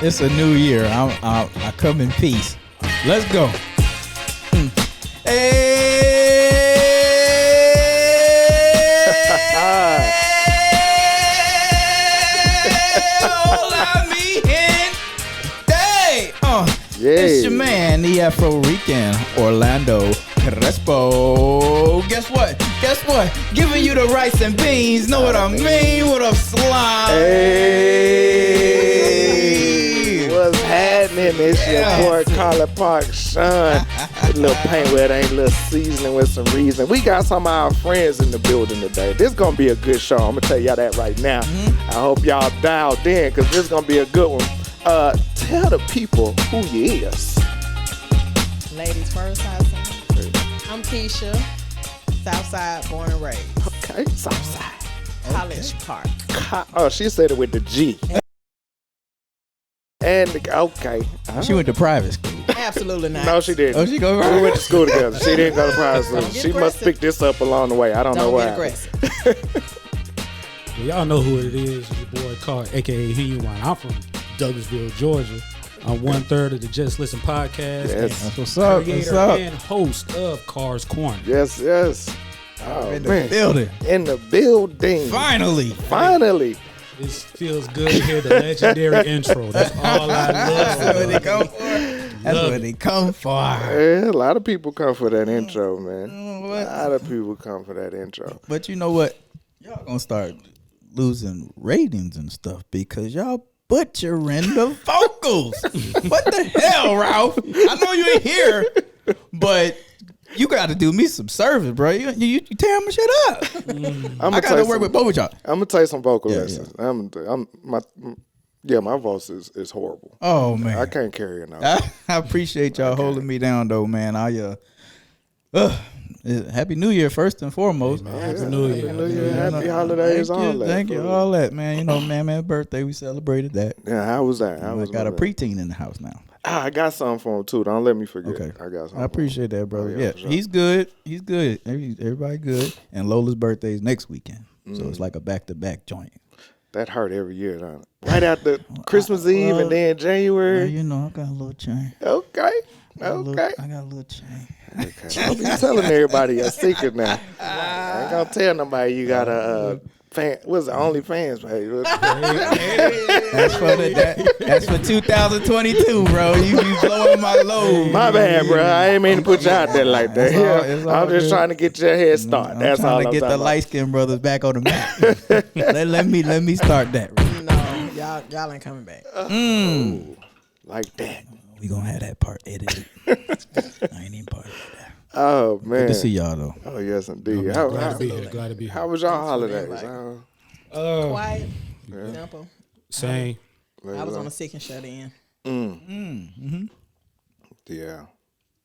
It's a new year. I come in peace. Let's go. It's your man, the Afro-Rican, Orlando Crespo. Guess what? Giving you the rice and beans. Know what I mean? What up, slime? Hey, what's happening? It's your boy, Carla Park, Sean. A little paint with it, ain't a little seasoning with some reason. We got some of our friends in the building today. This is going to be a good show. I'm going to tell y'all that right now. I hope y'all dialed in because this is going to be a good one. Tell the people who you is. Ladies first, I'm Keisha, Southside, born and raised. Okay, Southside. College Park. Oh, she said it with the G. And, okay. She went to private school. Absolutely not. No, she didn't. Oh, she go We went to school together. She didn't go to private school. She must pick this up along the way. I don't know why. Don't get aggressive. Well, y'all know who it is. It's your boy, Carr, a.k.a. Genuine. I'm from Douglasville, Georgia. I'm 1/3 of the Just Listen podcast. Yes. That's what's up. Creator and host of Carr's Corner. Yes. Oh, In the man. building. In the building. Finally. This feels good to hear the legendary intro. That's all I That's love. what they come for. That's what they come for. Yeah, a lot of people come for that intro, man. What? A lot of people come for that intro. But you know what? Y'all gonna start losing ratings and stuff because y'all butchering the vocals. What the hell, Ralph? I know you ain't here, but you got to do me some service, bro. You tear my shit up. I got to work with both of y'all. I'm gonna tell you some vocal Yeah, lessons. My voice is horrible. Oh man, I can't carry it now. I appreciate y'all holding me down though, man. Happy New Year first and foremost. Happy New Year. Happy holidays, all that. Thank you, all that, man. You know, man's birthday, we celebrated that. Yeah, how was that? I got a preteen in the house now. I got something for him too. Don't let me forget. Okay. I got something. I appreciate that, brother. Yeah, Yeah, for sure. he's good. Everybody good. And Lola's birthday is next weekend, so it's like a back-to-back joint. That hurt every year, don't it? Right after Christmas Eve and then January. Well, you know, I got a little chain. Okay. I got a little chain. Okay. Don't be telling everybody your secret now. I ain't gonna tell nobody you got a fan. What's the OnlyFans page? That's for 2022, bro. You be blowing my load. My bad, bro. I ain't mean to put you out there like that. It's all I'm just good. trying to get your head start. That's all I'm trying to get the light skinned brothers back on the map. let me start that. No, y'all ain't coming back. like that. We gonna have that part edited. I ain't even part of that. Oh man. Good to see y'all though. Oh yes, indeed. Glad to be here. How was y'all holidays? Quiet, simple. Same. I was on a sick and shut in. Yeah,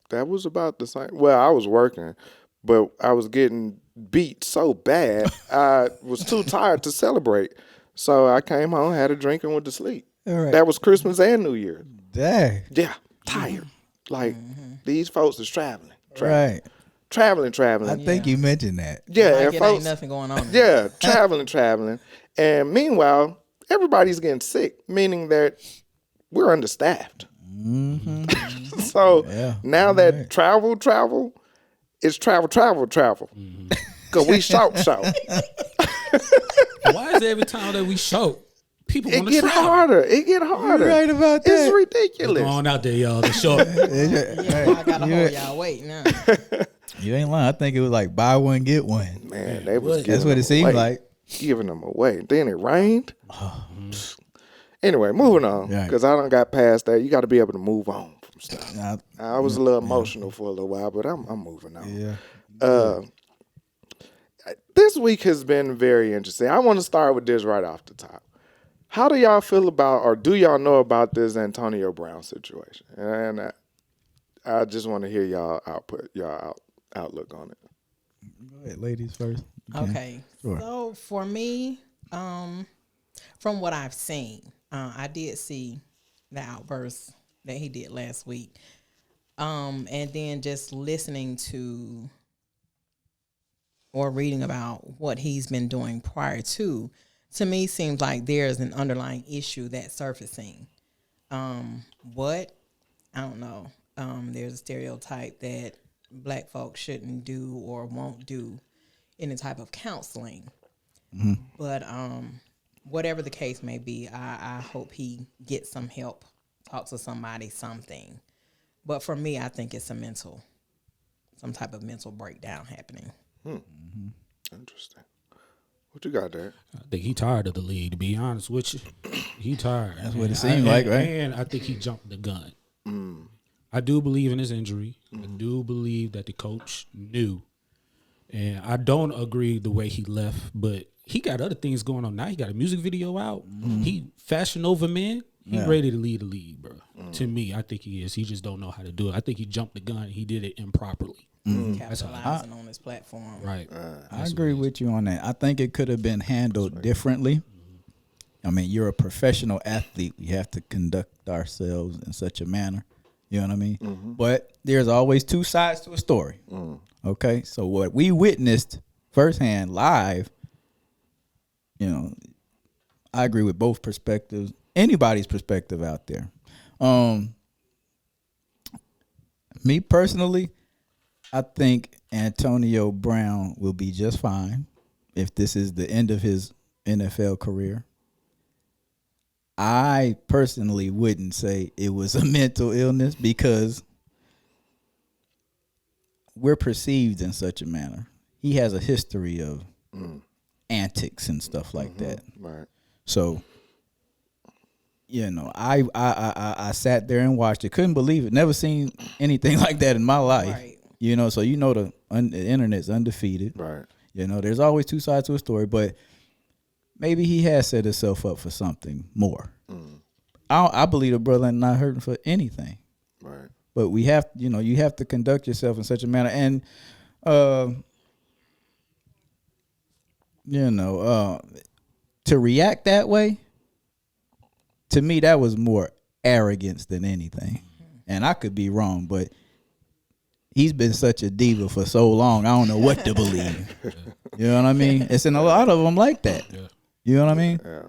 that was about the same. Well, I was working, but I was getting beat so bad I was too tired to celebrate. So I came home, had a drink, and went to sleep. All right. That was Christmas and New Year. Dang. Yeah, tired. Like these folks is traveling. Right. Traveling. I think you mentioned that. Yeah, Like and it folks. ain't nothing going on. Yeah, traveling. And meanwhile, everybody's getting sick, meaning that we're understaffed. So now that travel is travel. Because we shout. Why is it every time that we show, people It want to get travel? harder. It get harder. You're right about that. It's ridiculous. Go on out there, y'all. The show. Yeah, I gotta hold y'all wait now. You ain't lying. I think it was like buy one get one. Man, they was That's what it seemed like. Giving them away. Then it rained. Anyway, moving on. Right. Because I done got past that. You got to be able to move on from stuff. Nah, I was a little emotional for a little while, but I'm moving on. yeah. This week has been very interesting. I want to start with this right off the top. How do y'all feel about, or do y'all know about this Antonio Brown situation? And I just want to hear y'all outlook on it. Go ahead, ladies first. Okay. Sure. So for me, from what I've seen, I did see the outburst that he did last week. And then just listening to or reading about what he's been doing prior to me seems like there's an underlying issue that's surfacing. What? I don't know. There's a stereotype that black folks shouldn't do or won't do any type of counseling. But whatever the case may be, I hope he gets some help, talk to somebody, something. But for me, I think it's some type of mental breakdown happening. Interesting. What you got there? I think he tired of the league, to be honest with you. He tired. That's what it seemed like, right? And I think he jumped the gun. I do believe in his injury. I do believe that the coach knew. And I don't agree the way he left, but he got other things going on now. He got a music video out. He Fashion Nova man. He ready to lead the league, bro. To me, I think he is. He just don't know how to do it. I think he jumped the gun. He did it improperly. Capitalizing on his platform. Right. I agree with you on that. I think it could have been handled differently. I mean, you're a professional athlete. We have to conduct ourselves in such a manner. You know what I mean? But there's always two sides to a story. Okay? So what we witnessed firsthand live, you know, I agree with both perspectives. Anybody's perspective out there. Me personally, I think Antonio Brown will be just fine if this is the end of his NFL career. I personally wouldn't say it was a mental illness because we're perceived in such a manner. He has a history of antics and stuff like that. Right. So, you know, I sat there and watched it. Couldn't believe it. Never seen anything like that in my life. Right. You know, so you know the internet's undefeated. Right. You know, there's always two sides to a story, but maybe he has set himself up for something more. I believe the brother not hurting for anything. Right. But we have, you know, you have to conduct yourself in such a manner. And, you know, to react that way, to me, that was more arrogance than anything. And I could be wrong, but he's been such a diva for so long, I don't know what to believe. You know what I mean? It's in a lot of them like that. Yeah. You know what I mean? Yeah.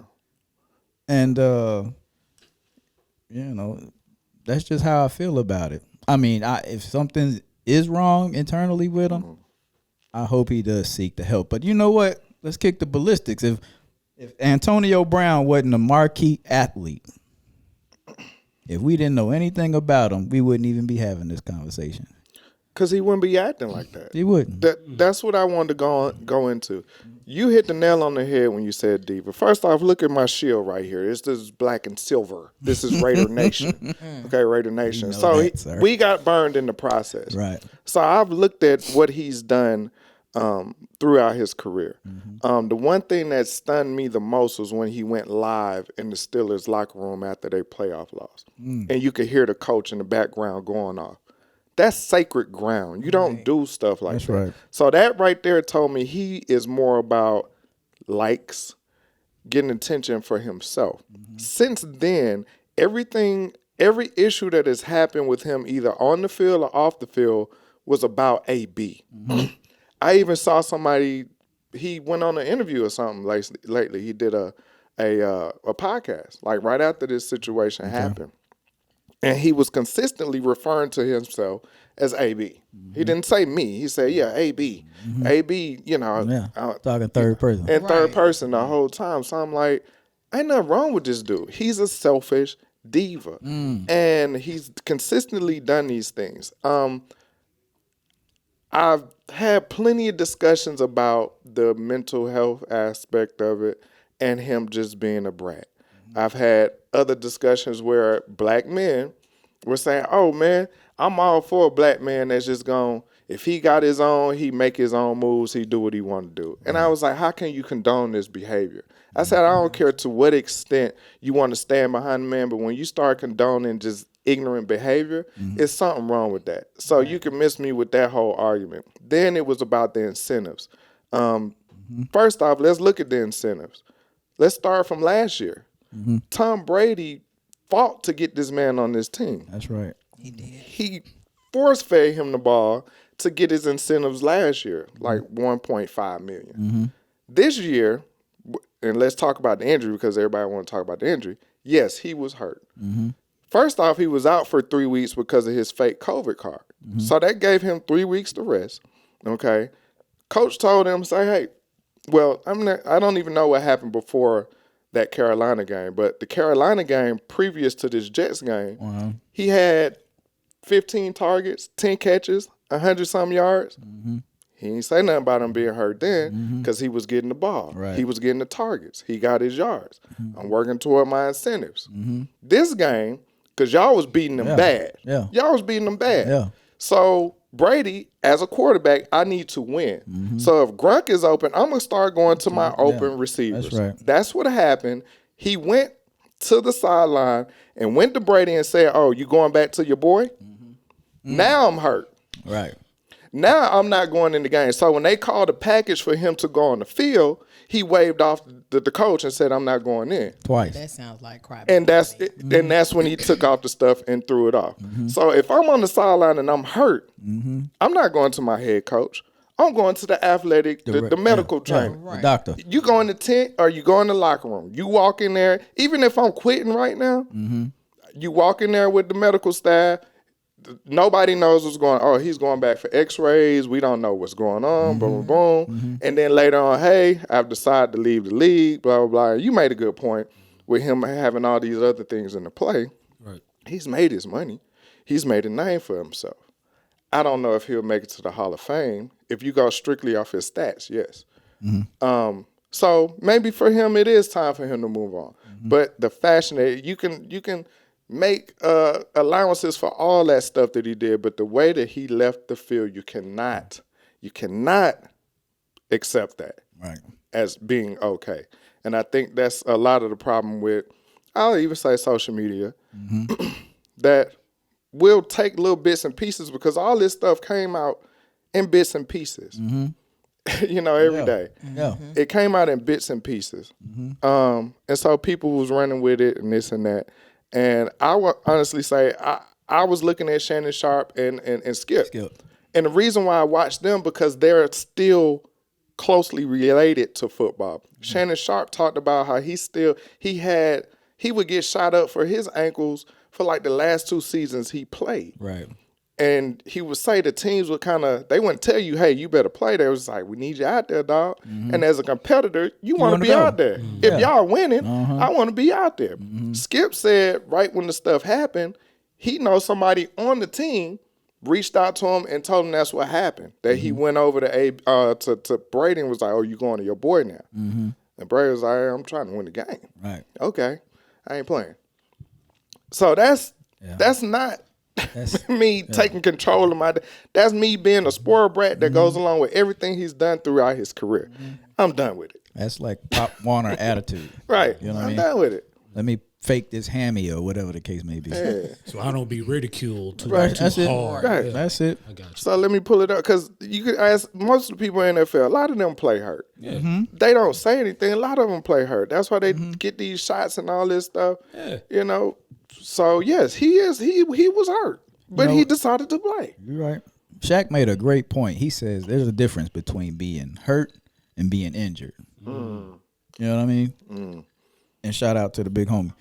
And, you know, that's just how I feel about it. I mean, if something is wrong internally with him, I hope he does seek the help. But you know what? Let's kick the ballistics. If Antonio Brown wasn't a marquee athlete, if we didn't know anything about him, we wouldn't even be having this conversation. Because he wouldn't be acting like that. He wouldn't. That's what I wanted to go into. You hit the nail on the head when you said diva. First off, look at my shield right here. This is black and silver. This is Raider Nation. Okay, Raider Nation. You know So that, we got burned in the process. Right. So I've looked at what he's done throughout his career. The one thing that stunned me the most was when he went live in the Steelers locker room after their playoff loss. And you could hear the coach in the background going off. That's sacred ground. You don't do stuff like that. Right. So that right there told me he is more about likes, getting attention for himself. Since then, every issue that has happened with him, either on the field or off the field, was about AB. I even saw somebody, he went on an interview or something lately. He did a podcast, like right after this situation happened. And he was consistently referring to himself as AB. He didn't say me. He said, yeah, AB. AB, you know. Talking third person. And third person the whole time. So I'm like, ain't nothing wrong with this dude. He's a selfish diva. And he's consistently done these things. I've had plenty of discussions about the mental health aspect of it and him just being a brat. I've had other discussions where black men were saying, oh, man, I'm all for a black man that's just going, if he got his own, he make his own moves, he do what he want to do. And I was like, how can you condone this behavior? I said, I don't care to what extent you want to stand behind the man, but when you start condoning just ignorant behavior, it's something wrong with that. So you can miss me with that whole argument. Then it was about the incentives. First off, let's look at the incentives. Let's start from last year. Tom Brady fought to get this man on this team. That's right. He did. He force-fed him the ball to get his incentives last year, like $1.5 million. This year, and let's talk about the injury because everybody want to talk about the injury. Yes, he was hurt. First off, he was out for 3 weeks because of his fake COVID card. So that gave him 3 weeks to rest. Okay. Coach told him, say, hey, well, I don't even know what happened before that Carolina game, but the Carolina game previous to this Jets game, he had 15 targets, 10 catches, 100-some yards. He didn't say nothing about him being hurt then because he was getting the ball. Right. He was getting the targets. He got his yards. I'm working toward my incentives. This game, because y'all was beating them bad. Yeah. Y'all was beating them bad. Yeah. So Brady, as a quarterback, I need to win. So if Gronk is open, I'm going to start going to my open receivers. That's right. That's what happened. He went to the sideline and went to Brady and said, oh, you going back to your boy? Now I'm hurt. Right. Now I'm not going in the game. So when they called a package for him to go on the field, he waved off the coach and said, I'm not going in. Twice. That sounds like crybaby. And that's when he took off the stuff and threw it off. So if I'm on the sideline and I'm hurt, I'm not going to my head coach. I'm going to the athletic, the medical trainer. The doctor. You go in the tent or you go in the locker room. You walk in there, even if I'm quitting right now, you walk in there with the medical staff. Nobody knows what's going on. Oh, he's going back for x-rays. We don't know what's going on. Boom, boom, boom. And then later on, hey, I've decided to leave the league, blah, blah, blah. You made a good point with him having all these other things in the play. Right. He's made his money. He's made a name for himself. I don't know if he'll make it to the Hall of Fame. If you go strictly off his stats, yes. So maybe for him, it is time for him to move on. But the fashion, you can make allowances for all that stuff that he did, but the way that he left the field, you cannot accept that as being okay. And I think that's a lot of the problem with, I'll even say social media, that we'll take little bits and pieces because all this stuff came out in bits and pieces. Every day. Yeah. It came out in bits and pieces. And so people was running with it and this and that. And I would honestly say I was looking at Shannon Sharp and Skip. And the reason why I watched them because they're still closely related to football. Shannon Sharp talked about how he would get shot up for his ankles for like the last 2 seasons he played. Right. And he would say the teams would they wouldn't tell you, hey, you better play there. It was like, we need you out there, dog. And as a competitor, you want to be out there. If y'all winning, I want to be out there. Skip said right when the stuff happened, he knows somebody on the team reached out to him and told him that's what happened. That he went over to Brady and was like, oh, you going to your boy now. And Brady was like, I'm trying to win the game. Right. Okay, I ain't playing. So that's not me taking control of my. That's me being a spoiled brat that goes along with everything he's done throughout his career. I'm done with it. That's like Pop Warner attitude. Right. You know what I I'm mean? done with it. Let me fake this hammy or whatever the case may be. Yeah. So I don't be ridiculed too, Right, too that's it. hard. Right. Yeah, That's it. I got you. So let me pull it up because you could ask most of the people in the NFL. A lot of them play hurt. Yeah. They don't say anything. A lot of them play hurt. That's why they get these shots and all this stuff. Yeah. So yes, he is. He was hurt, but he decided to play. You're right. Shaq made a great point. He says there's a difference between being hurt and being injured. You know what I mean? And shout out to the big homie.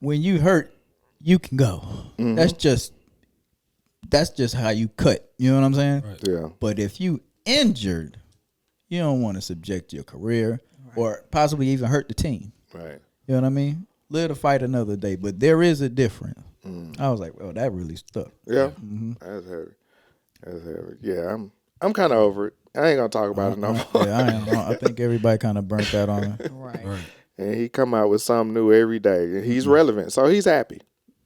When you hurt, you can go. That's just how you cut. You know what I'm saying? Right. Yeah. But if you injured, you don't want to subject your career or possibly even hurt the team. Right. You know what I mean? Live to fight another day. But there is a difference. I was like, well, that really stuck. Yeah. That's heavy. That's heavy. Yeah. I'm kind of over it. I ain't gonna talk about it no more. I think everybody kind of burnt that on it. Right. And he come out with something new every day. And he's relevant, so he's happy.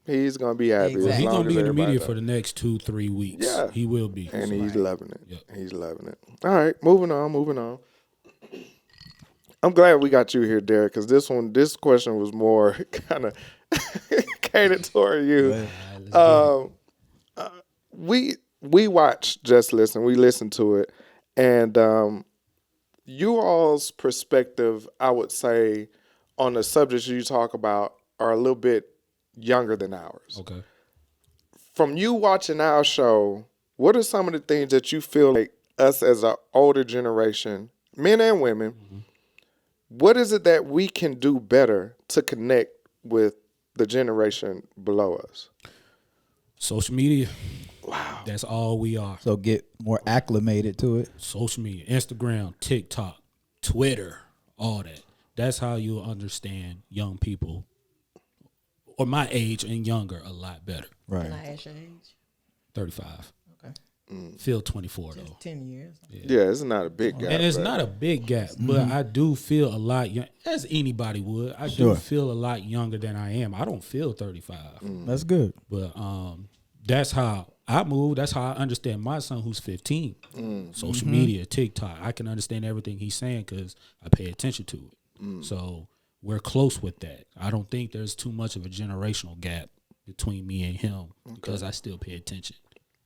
He's gonna be happy. Exactly. as He's long gonna as be in the everybody media does. for the next 2-3 weeks. Yeah. He will be. And he's loving it. Yep. He's loving it. All right, moving on. I'm glad we got you here, Derek, because this question was more kind of catered toward you. We watch Just Listen. We listen to it, and you all's perspective, I would say, on the subjects you talk about are a little bit younger than ours. Okay. From you watching our show, what are some of the things that you feel like us as an older generation, men and women, what is it that we can do better to connect with the generation below us? Social media. Wow. That's all we are. So get more acclimated to it. Social media, Instagram, TikTok, Twitter, all that. That's how you'll understand young people or my age and younger a lot better. Right. Can I ask your age? 35. Okay. Feel 24 though. 10 years. Yeah, it's not a big gap. And it's but not a big gap, but I do feel a lot young, as anybody would. I Sure. do feel a lot younger than I am. I don't feel 35. That's good. But that's how I move. That's how I understand my son who's 15. Social media, TikTok. I can understand everything he's saying because I pay attention to it. So we're close with that. I don't think there's too much of a generational gap between me and him because I still pay attention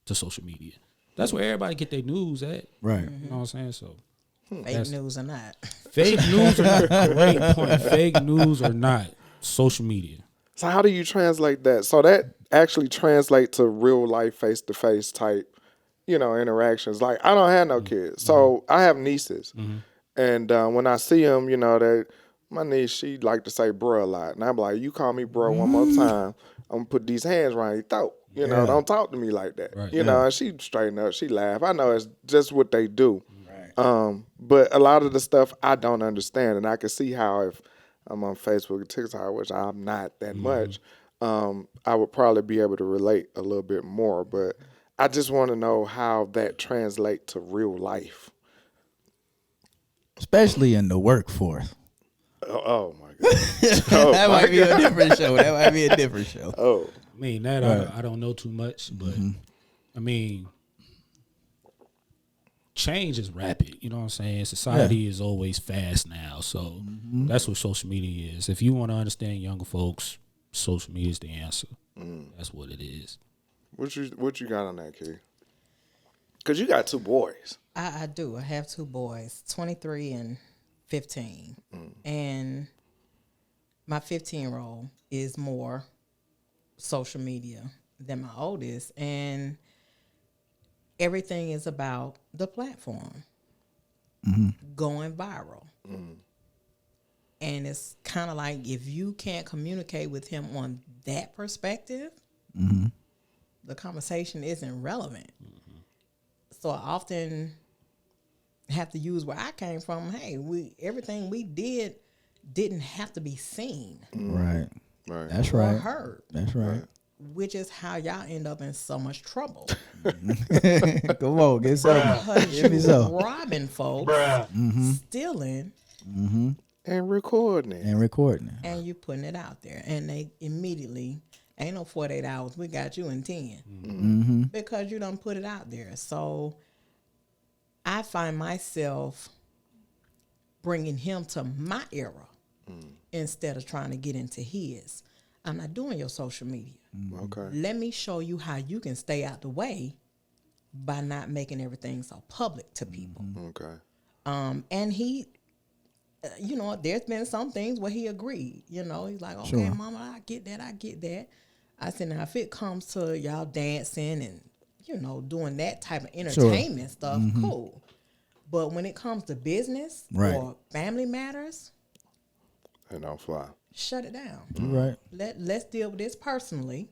to social media. That's where everybody get their news at. Right. You know what I'm saying? So Fake news or not. fake news or not, great point. Fake news or not, social media. So how do you translate that? So that actually translates to real life, face to face type, interactions. Like I don't have no kids, so I have nieces, and when I see them, that my niece she like to say "bruh" a lot, and I'm like, you call me bruh one more time, I'm gonna put these hands around your throat. Don't talk to me like that. Right. And she straighten up, she laugh. I know it's just what they do. Right. But a lot of the stuff I don't understand, and I can see how if I'm on Facebook and TikTok, which I'm not that much, I would probably be able to relate a little bit more. But I just want to know how that translates to real life. Especially in the workforce. Oh my God. That might be a different show. Oh. I mean, that I don't know too much, but I mean, change is rapid. You know what I'm saying? Society is always fast now. So that's what social media is. If you want to understand younger folks, social media is the answer. That's what it is. What you got on that, kid? Because you got two boys. I do. I have two boys, 23 and 15. And my 15-year-old is more social media than my oldest. And everything is about the platform going viral. And it's kind of like if you can't communicate with him on that perspective, the conversation isn't relevant. So I often have to use where I came from. Hey, everything we didn't have to be seen. Right. Right. That's Or right. heard. That's right. Which is how y'all end up in so much trouble. Come on, get some. Because Give me you some. robbing folks, stealing, And recording it. And recording it. and you putting it out there. And they immediately, ain't no 48 hours, we got you in 10. Because you done put it out there. So I find myself bringing him to my era instead of trying to get into his. I'm not doing your social media. Okay. Let me show you how you can stay out the way by not making everything so public to people. Okay. And he, there's been some things where he agreed. He's like, okay, Sure. Mama, I get that. I said, now if it comes to y'all dancing and, doing that type of entertainment stuff, cool. But when it comes to business Right. or family matters, It don't fly. shut it down. Right. Let's deal with this personally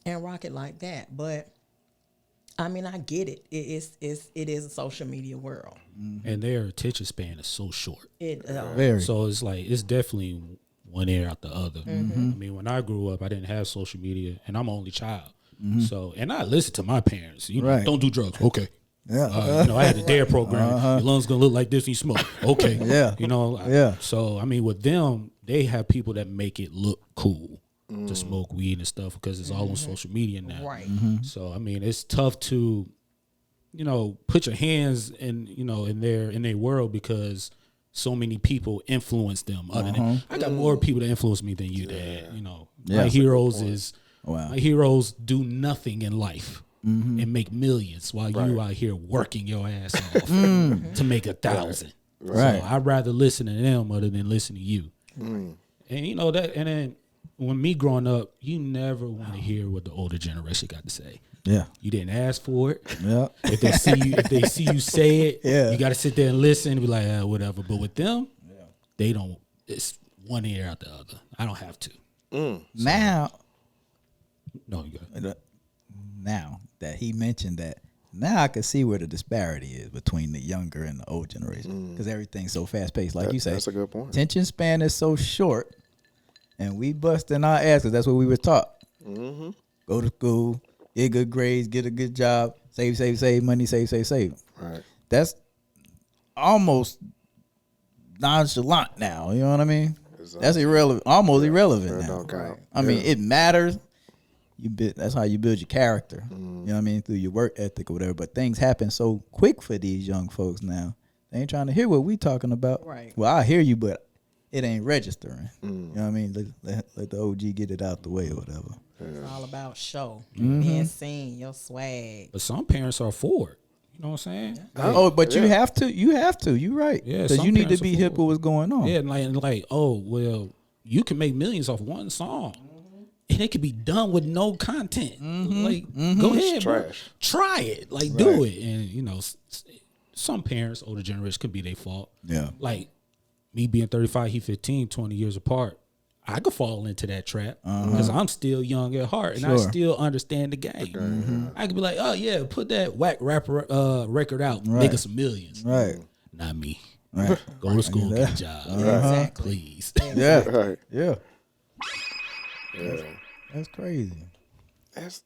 and rock it like that. But I mean, I get it. It is a social media world. And their attention span is so short. Very. So it's like, it's definitely one ear out the other. I mean, when I grew up, I didn't have social media, and I'm an only child. So, and I listened to my parents. Right. Don't do drugs. Okay. Yeah. I had the DARE program. Your lungs gonna look like this when you smoke. Okay. Yeah. Yeah. So I mean, with them, they have people that make it look cool to smoke weed and stuff because it's all on social media now. Right. So I mean, it's tough to, put your hands in their world because so many people influence them. Other than I got more people that influence me than you, Dad. Yeah. My heroes is Wow. my heroes do nothing in life. And make millions while you out here working your ass off to make 1,000. Right. So I'd rather listen to them other than listen to you. And that. And then when me growing up, you never want to hear what the older generation got to say. Yeah. You didn't ask for it. Yeah. If they see you say it, you got to sit there and listen and be like, whatever. But with them, they don't. It's one ear out the other. I don't have to. Now, No, you got it. now that he mentioned that, now I can see where the disparity is between the younger and the old generation because everything's so fast paced. Like you say, that's a good point. Attention span is so short, and we busting our ass because that's what we were taught. Go to school, get good grades, get a good job, save money, save. Right. That's almost nonchalant now. You know what I mean? That's irrelevant, almost irrelevant now. Don't count. I mean, it matters. That's how you build your character. You know what I mean? Through your work ethic or whatever. But things happen so quick for these young folks now. They ain't trying to hear what we talking about. Right. Well, I hear you, but it ain't registering. You know what I mean? Let the OG get it out the way or whatever. It's all about show, being seen, your swag. But some parents are for it. You know what I'm saying? Oh, but you have to. You're right. Yeah, Because some you need to parents be are hip for with what's going on. Yeah, like, oh, well, you can make millions off one song. And it could be done with no content. Like, go ahead, bro. Trash. Try it. Like, do it. And, you know, some parents, older generation, could be their fault. Yeah. Like, me being 35, he 15, 20 years apart, I could fall into that trap because I'm still young at heart and I Sure. still understand the game. I could be like, oh, yeah, put that whack rapper record out, make us some millions. Right. Not me. Right. Go to school, get a job. Exactly. Please. Yeah. Right. Yeah. Yeah. That's crazy. That's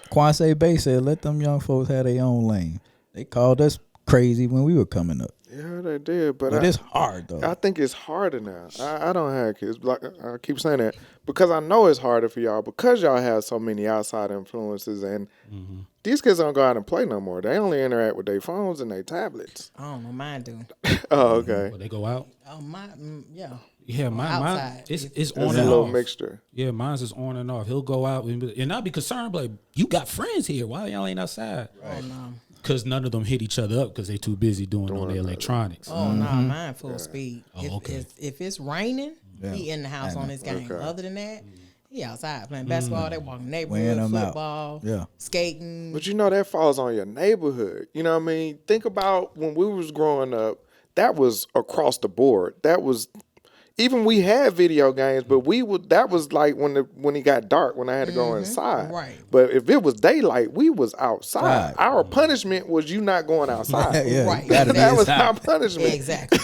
Quincy Bay said, let them young folks have their own lane. They called us crazy when we were coming up. yeah, they did, but But it's hard, though. I think it's harder now. I don't have kids. Like I keep saying that because I know it's harder for y'all because y'all have so many outside influences and these kids don't go out and play no more. They only interact with their phones and their tablets. I don't know, mine do. Oh, okay. Well, they go out. Oh, yeah. Yeah, mine Outside. it's It's on a and little off. mixture. Yeah, mine's is on and off. He'll go out and I'll be concerned, like, you got friends here. Why y'all ain't outside? Oh, no. Because none of them hit each other up because they too busy doing all their electronics. Oh, no, mine full speed. Oh, okay. If it's raining, he in the house on his game. Other than that, he outside playing basketball. They walking neighborhood, Weighing 'em out. football, Yeah. skating. But you know that falls on your neighborhood. You know what I mean? Think about when we was growing up, that was across the board. That was even we had video games, but that was like when it got dark when I had to go inside. Right. But if it was daylight, we was outside. Right. Our punishment was you not going outside. Yeah, Right. you gotta be That was inside. our punishment. Exactly.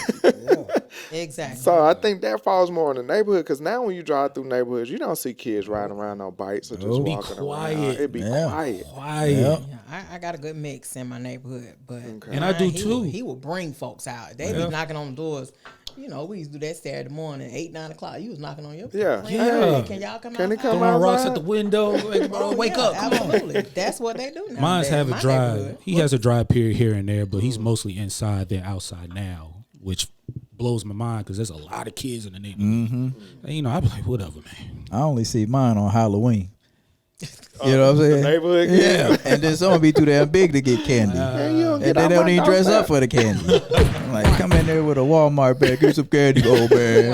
Exactly. So I think that falls more in the neighborhood because now when you drive through neighborhoods, you don't see kids riding around on bikes or just Nope. Be walking quiet. around. It'd be Yeah. quiet. Quiet. Yep. Yeah, I got a good mix in my neighborhood, but And I do too. He will bring folks out. They be knocking on the doors. You know, we used to do that Saturday morning, 8, 9 o'clock. You was knocking on your Yeah. friend, Yeah. Can y'all come Can they outside? come Throwing rocks outside? at the window. Like, bro, wake Yeah, up. Come on. absolutely. That's what they do now. Mine's have a drive. Neighborhood. He has a drive period here and there, but he's mostly inside. They're outside now, which blows my mind because there's a lot of kids in the neighborhood. And, you know, I be like, whatever, man. I only see mine on Halloween. You know what I'm saying? neighborhood Yeah. kids. And then some be too damn big to get candy. Man, you don't And get they out don't my even dress doorstep. up for the candy. I'm like, come in there with a Walmart bag, get some candy, old man.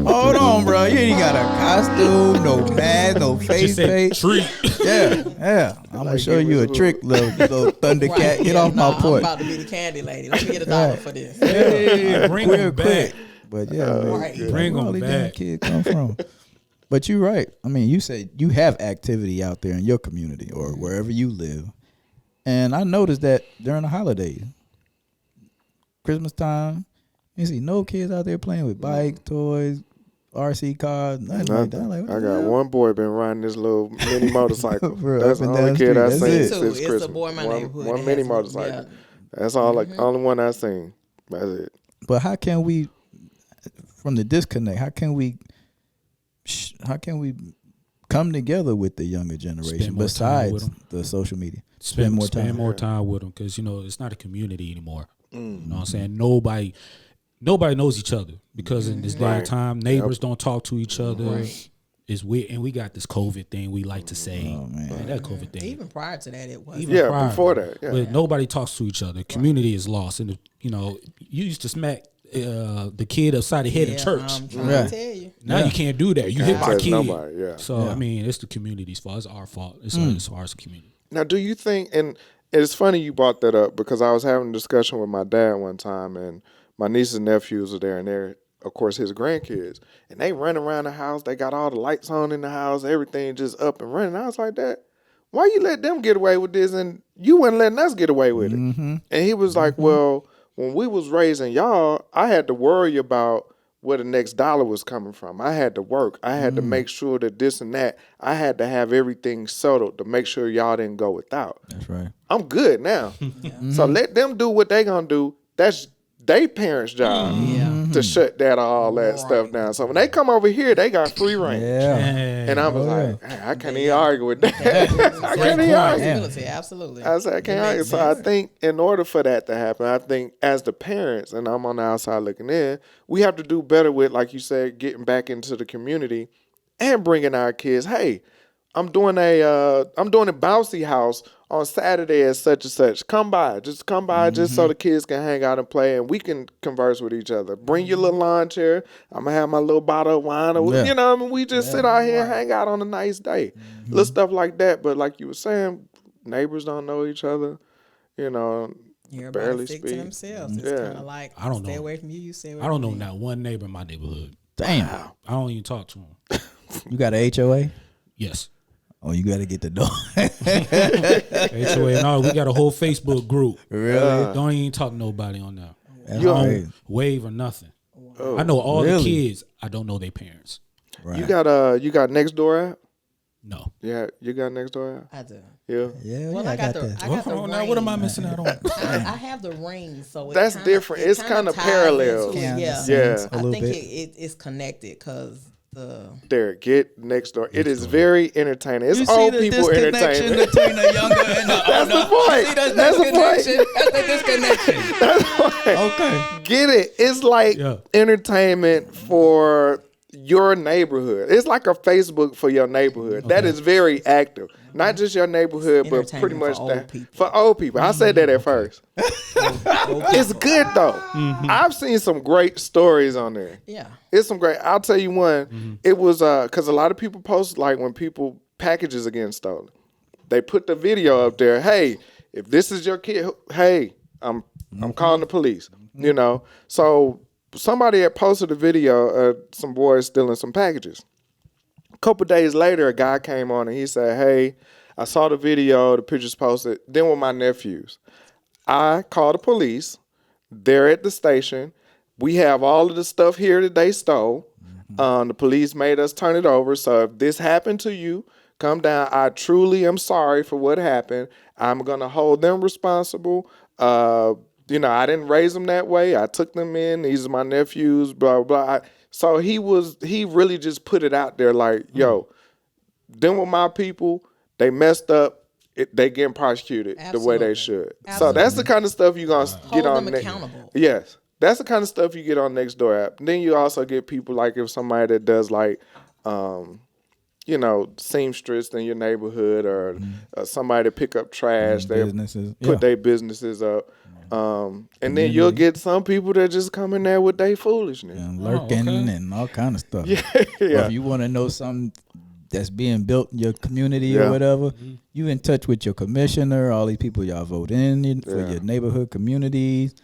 Hold on, bro. You ain't got a costume, no mask, no face Just say paint. treat. Yeah. I'm gonna show give you us a a trick, little Thundercat. Right, Get yeah, off nah, my porch. I'm about to be the candy lady. Let me get $1 for this. Hey, bring Real them back. quick. But yeah, man, Right. like, Bring where 'em all these back. damn kids come from? But you're right. I mean, you said you have activity out there in your community or wherever you live. And I noticed that during the holidays, Christmas time, you see no kids out there playing with bikes, toys, RC cars, nothing like that. I'm like, what I the got hell? one boy been riding this little mini motorcycle. Bro, That's up the and down only the kid I street. seen That's it. since It's a Christmas. boy in my neighborhood One that mini has one, motorcycle. yeah. That's all. Like only one I seen. That's it. But how can we, from the disconnect, how can we come together with the younger generation Spend more time with besides 'em. the social media? Spend more time. time with them because, you know, it's not a community anymore. You know what I'm saying? Nobody knows each other because in this day Right. and time, neighbors don't talk to each other. Right. It's weird. And we got this COVID thing we like to say. Oh, man. Man, that COVID thing. Even prior to that, it was. Even Yeah, prior. before that, yeah. But nobody talks to each other. Community is lost. And, you know, you used to smack the kid upside the head in church. I'm trying Right. to tell you. Now you can't do that. You hit my touch kid. nobody, yeah. So, I mean, it's the community's fault. It's our fault. It's as far as the community. Now, do you think? And it's funny you brought that up because I was having a discussion with my dad one time, and my nieces and nephews were there, and they're of course, his grandkids. And they run around the house. They got all the lights on in the house. Everything just up and running. I was like, Dad, why you let them get away with this and you wasn't letting us get away with it? And he was like, well, when we was raising y'all, I had to worry about where the next dollar was coming from. I had to work. I had to make sure that this and that. I had to have everything settled to make sure y'all didn't go without. That's right. I'm good now. So let them do what they gonna do. That's they parents' job to shut that all that stuff down. So when they come over here, they got free reign. Yeah. And I was like, I can't even argue with that. I can't even argue. Responsibility, absolutely. I said, I can't argue. So I think in order for that to happen, I think as the parents, and I'm on the outside looking in, we have to do better with, like you said, getting back into the community and bringing our kids. Hey, I'm doing a bouncy house on Saturday at such and such. Come by, just so the kids can hang out and play, and we can converse with each other. Bring your little lawn chair. I'm gonna have my little bottle of wine, or you know, we just sit out here and hang out on a nice day. Little stuff like that. But like you were saying, neighbors don't know each other. You know, Everybody barely stick speak. to themselves. It's kind of like, I don't stay know. away from you, you stay away I don't from know me. not one neighbor in my neighborhood. Damn. I don't even talk to them. You got an HOA? Yes. Oh, you got to get the door. HOA, no, we got a whole Facebook group. Really? Don't even talk to nobody on that. That's I don't crazy. wave or nothing. I know all the really? kids. I don't know their parents. Right. You got Nextdoor app? No. Yeah, you got Nextdoor app? I do. Yeah. Yeah, Well, yeah, I got the that. I got the Hold on now, ring. what am I missing out on? I have the ring, so it That's kinda, different. it It's kinda kinda ties parallel. into it. Yeah, Yeah, Yeah. a I little think bit. it's connected because the Derek, get Nextdoor. It is very entertaining. It's You see old the people disconnection entertainment. between the younger and the That's the older? point. See the That's the point. disconnection? That's the disconnection. Okay. Get it? It's like Yeah. entertainment for your neighborhood. It's like a Facebook for your neighborhood. That is very active. Not just your neighborhood, but pretty Entertainment much for old that people. for old people. I said that at first. It's good though. I've seen some great stories on there. yeah. It's some great. I'll tell you one. It was because a lot of people post like when people packages are getting stolen. They put the video up there. Hey, if this is your kid, hey, I'm calling the police. You know. So somebody had posted a video of some boys stealing some packages. A couple days later, a guy came on and he said, "Hey, I saw the video. The pictures posted. Then with my nephews, I called the police. They're at the station. We have all of the stuff here that they stole. The police made us turn it over. So if this happened to you, come down. I truly am sorry for what happened. I'm going to hold them responsible. You know, I didn't raise them that way. I took them in. These are my nephews, blah, blah, blah." So he really just put it out there like, yo, them with my people, they messed up. They getting prosecuted the way they Absolutely. should. So Absolutely. that's the kind of stuff you're going to get Hold on. them accountable. Yes. That's the kind of stuff you get on Nextdoor app. Then you also get people like if somebody that does like, you know, seamstress in your neighborhood or somebody to pick up trash. They Businesses. put their businesses up. And then you'll get some people that just come in there with their foolishness. And lurking and all kind of stuff. Yeah. Or if you want to know something that's being built in your community Yeah. or whatever, you in touch with your commissioner, all these people y'all vote in for Yeah. your neighborhood communities.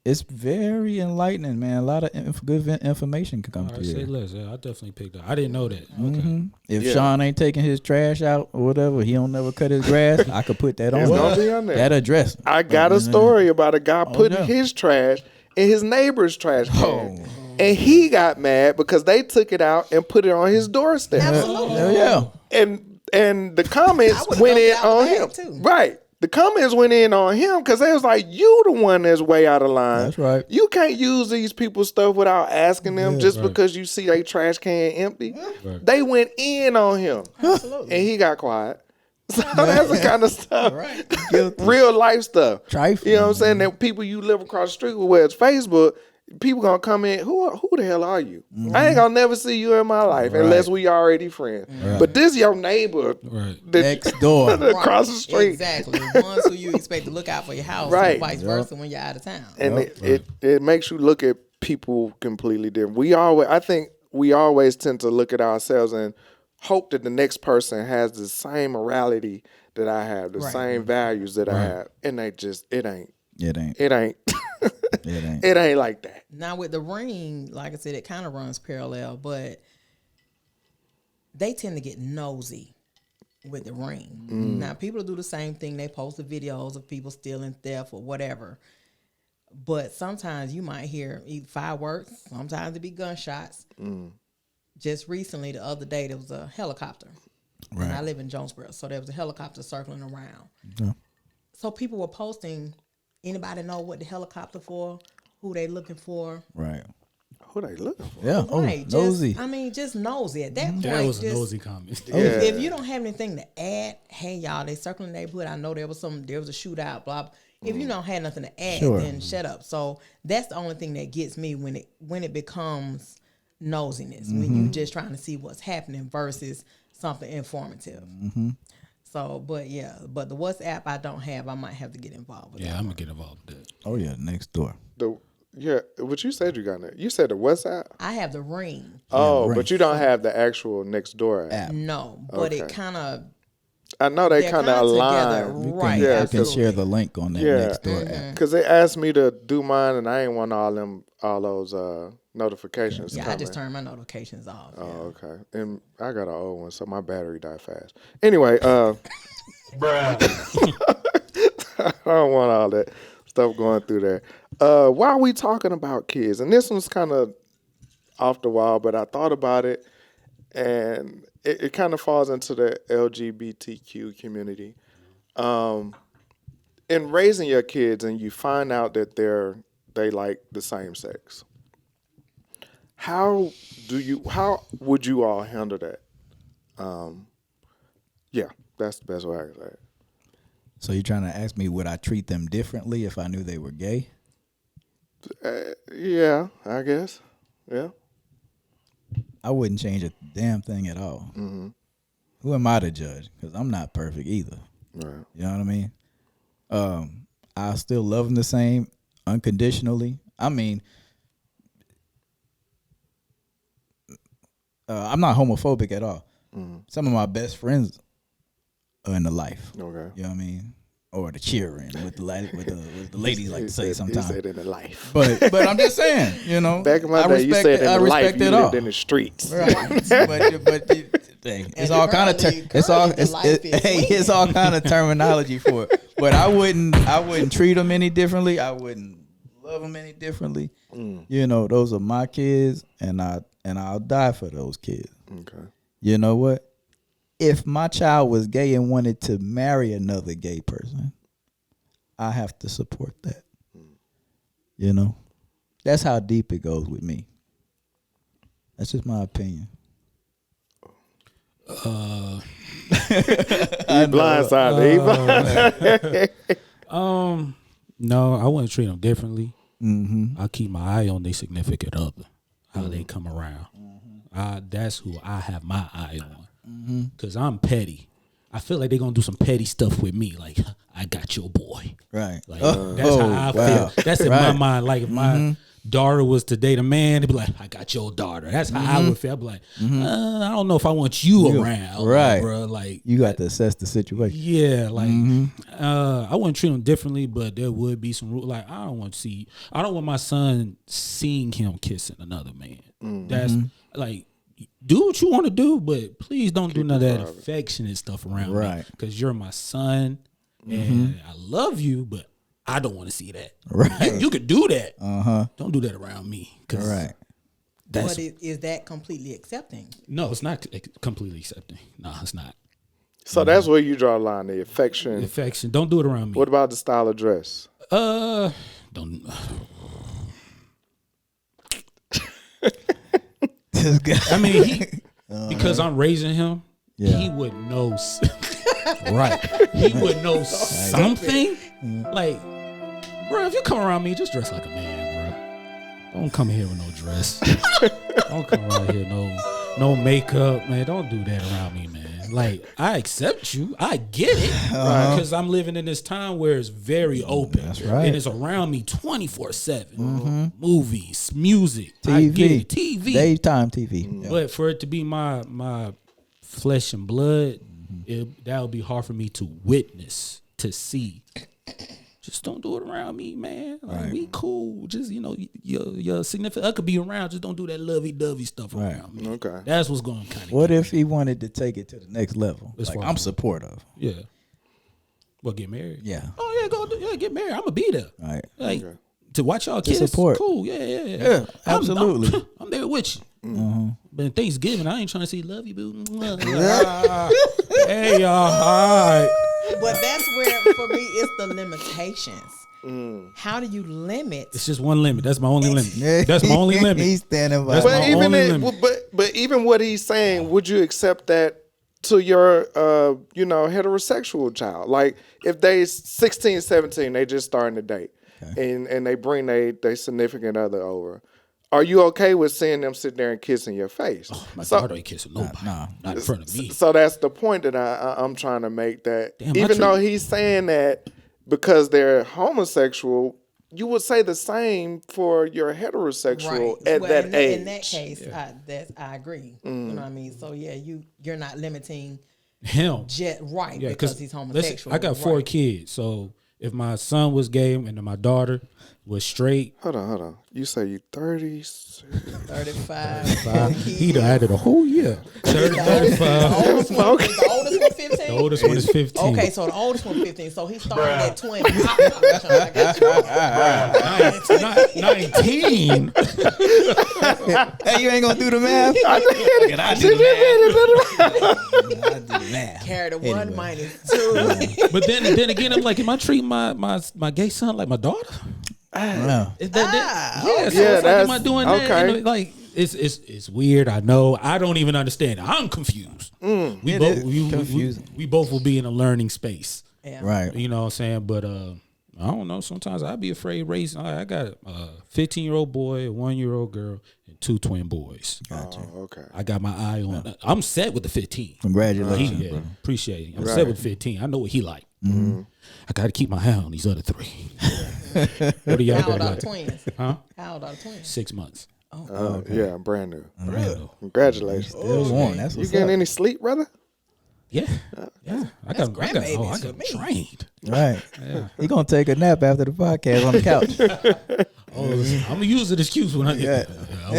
It's very enlightening, man. A lot of good information can come All right, through say here. less. Yeah, I definitely picked up. I didn't know that. Okay. If Yeah. Sean ain't taking his trash out or whatever, he don't never cut his grass, I could put that on It's gonna there. be on there. That address. I got a story about a guy putting yeah. his trash in his neighbor's trash can. Oh. And he got mad because they took it out and put it on his doorstep. Absolutely. Hell yeah. And the comments I would've went in dumped out on the him. bag, too. Right. The comments went in on him because they was like, you the one that's way out of line. That's right. You can't use these people's stuff without asking them just right. because you see they trash can empty. Right. They went in on him. Absolutely. And he got quiet. So that's the kind of stuff. Right. Guilty. Real life stuff. Trifling, You know what I'm saying? That people you live across the street with, where it's Facebook, people gonna come in. Who the hell are you? I ain't gonna never see you in my life unless we already friends. But this your neighbor Right. that Next door. across the street. Exactly. The ones who you expect to look out for your house, Right. and vice versa when you're out of town. And it makes you look at people completely different. I think we always tend to look at ourselves and hope that the next person has the same morality that I have, the Right. same values that I have, and it ain't. It ain't. It ain't. It ain't like that. Now with the ring, like I said, it kind of runs parallel, but they tend to get nosy with the ring. Now people do the same thing. They post the videos of people stealing, theft, or whatever. But sometimes you might hear fireworks. Sometimes it be gunshots. Just recently, the other day, there was a helicopter. Right. And I live in Jonesboro, so there was a helicopter circling around. Yeah. So people were posting, anybody know what the helicopter for? Who they looking for? Right. Who they looking for? Yeah. Right. Oh, nosy. Just nosy. At that point, that was a nosy comment. If you don't have anything to add, hey y'all, they circling the neighborhood. I know there was a shootout, blah, blah. If you don't have nothing to add, then shut up. So that's the only thing that gets me when it becomes nosiness, when you just trying to see what's happening versus something informative. So, but the WhatsApp I don't have. I might have to get involved with that. Yeah, I'm gonna get involved with that. Oh yeah, next door. What you said you got it. You said the WhatsApp? I have the Ring. Oh, Ring. but you don't have the actual next door app. No, but it kind of. I know they kind of align. Right. I can share the link on that next door app. Because they asked me to do mine, and I ain't want all those notifications. Yeah, coming. I just turned my notifications off. Oh, okay. And I got an old one, so my battery died fast. Anyway, bruh. I don't want all that stuff going through there. Why are we talking about kids? And this one's kind of off the wall, but I thought about it, and it kind of falls into the LGBTQ community. In raising your kids, and you find out that they like the same sex. How would you all handle that? Yeah, that's the best way I can say it. So you're trying to ask me, would I treat them differently if I knew they were gay? Yeah, I guess. Yeah. I wouldn't change a damn thing at all. Mm-hmm. Who am I to judge? Because I'm not perfect either. Right. You know what I mean? I still love them the same unconditionally. I mean, I'm not homophobic at all. Mm-hmm. Some of my best friends are in the life. Okay. You know what I mean? Or the cheering with the ladies like to say sometimes. He said in the life. But I'm just saying, you know. Back in my day, you said in the life, you lived in the streets. Right. but it's all kind of it's all kind of terminology for it. But I wouldn't treat them any differently. I wouldn't love them any differently. You know, those are my kids, and I'll die for those kids. Okay. You know what? If my child was gay and wanted to marry another gay person, I have to support that. You know? That's how deep it goes with me. That's just my opinion. Blindsided. No, I wouldn't treat them differently. I keep my eye on their significant other, how they come around. That's who I have my eye on. Because I'm petty. I feel like they're going to do some petty stuff with me. Like, I got your boy. Right. Like, that's how I feel. That's in my mind. Like, if my daughter was to date a man, they'd be like, I got your daughter. That's how I would feel. I'd be like, I don't know if I want you around. Right. Bro. Like, you got to assess the situation. Yeah. Like, I wouldn't treat them differently, but there would be some rules. Like, I don't want my son seeing him kissing another man. That's like, do what you want to do, but please don't do none of that affectionate stuff around me. Because you're my son, and I love you, but I don't want to see that. Right. You could do that. Don't do that around me. Right. But is that completely accepting? No, it's not completely accepting. No, it's not. So that's where you draw a line, the affection. Affection. Don't do it around me. What about the style of dress? Don't. I mean, because I'm raising him, he would know. Right. He would know something. Like, bro, if you come around me, just dress like a man, bro. Don't come here with no dress. Don't come around here, no makeup, man. Don't do that around me, man. Like, I accept you. I get it. Because I'm living in this time where it's very open. That's right. And it's around me 24/7. Movies, music, TV. I get it. TV. Daytime TV. But for it to be my flesh and blood, that would be hard for me to witness, to see. just don't do it around me, man. Like, we cool. Just, your significant other could be around. Just don't do that lovey-dovey stuff around me. Okay. That's what's going to kind of. What if he wanted to take it to the next level? As Like, far I'm as- supportive. Yeah. Well, get married. Yeah. Oh yeah, get married. I'm gonna be there. All right. Like to watch y'all kids. support. Cool. Yeah. Yeah, absolutely. I'm there with you. But Thanksgiving, I ain't trying to say love you, boo. Hey, y'all. All right. But that's where, for me, it's the limitations. How do you limit? It's just one limit. That's my only limit. That's my only limit. He's standing by. That's But my even only it, limit. but even what he's saying, would you accept that to your heterosexual child? Like if they 16, 17, they just starting to date, and they bring their significant other over. Are you okay with seeing them sit there and kissing your face? Oh, my daughter ain't kissing nobody. Nah. Not in front of me. So that's the point that I'm trying to make. That Damn, even though he's saying that because they're homosexual, you would say the same for your heterosexual at that age. In that case, I agree. You know what I mean? So yeah, you're not limiting Him. right because he's homosexual. Listen, I got 4 kids, so if my son was gay and then my daughter was straight, Hold on. You say you 30. 35. he done added a whole year. 30, 35. The oldest one 15. The oldest one is 15. Okay, so the oldest one 15. So he started at 20. I got you. 19. Hey, you ain't gonna do the math? I do the math. Carry the 1 minus 2. But then again, I'm like, am I treating my gay son like my daughter? Wow. Is that, so Yeah, it's like, am I that's- doing that? okay. And like, it's weird. I know. I don't even understand it. I'm confused. We It both is confusing. we both will be in a learning space. Yeah. Right. You know what I'm saying? But I don't know. Sometimes I'd be afraid raising. I got a 15-year-old boy, a 1-year-old girl, and 2 twin boys. Gotcha. Oh, okay. I got my eye on. I'm set with the 15. Congratulations, bro. Appreciate it. I'm Right. set with 15. I know what he like. I got to keep my eye on these other 3. What do y'all How old got? are the twins? Huh? How old are the twins? 6 months. Yeah, brand new. Brand new. Congratulations. Still warm. That's You what's getting up. any sleep, brother? Yeah. I got grandbabies for me. trained. Right. He gonna take a nap after the podcast on the couch. I'm gonna use it as excuse when I Yeah. I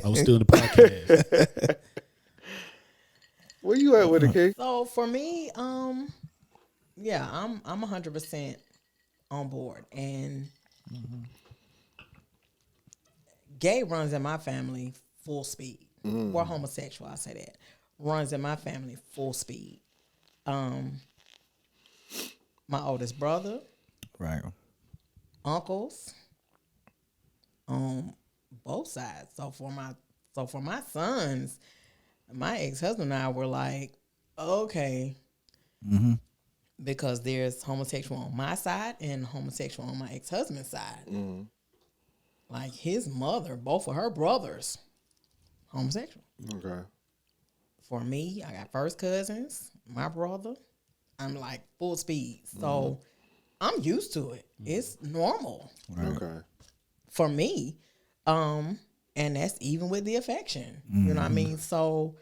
was still in the podcast. Where you at with it, Key? So for me, yeah, I'm 100% on board, and gay runs in my family full speed. We're homosexual, I say that. Runs in my family full speed. My oldest brother, Right. uncles, on both sides. So for my sons, my ex-husband and I were like, okay, because there's homosexual on my side and homosexual on my ex-husband's side. Like his mother, both of her brothers, homosexual. Okay. For me, I got first cousins, my brother. I'm like full speed. So I'm used to it. It's normal Okay. for me. And that's even with the affection. You know what I mean? So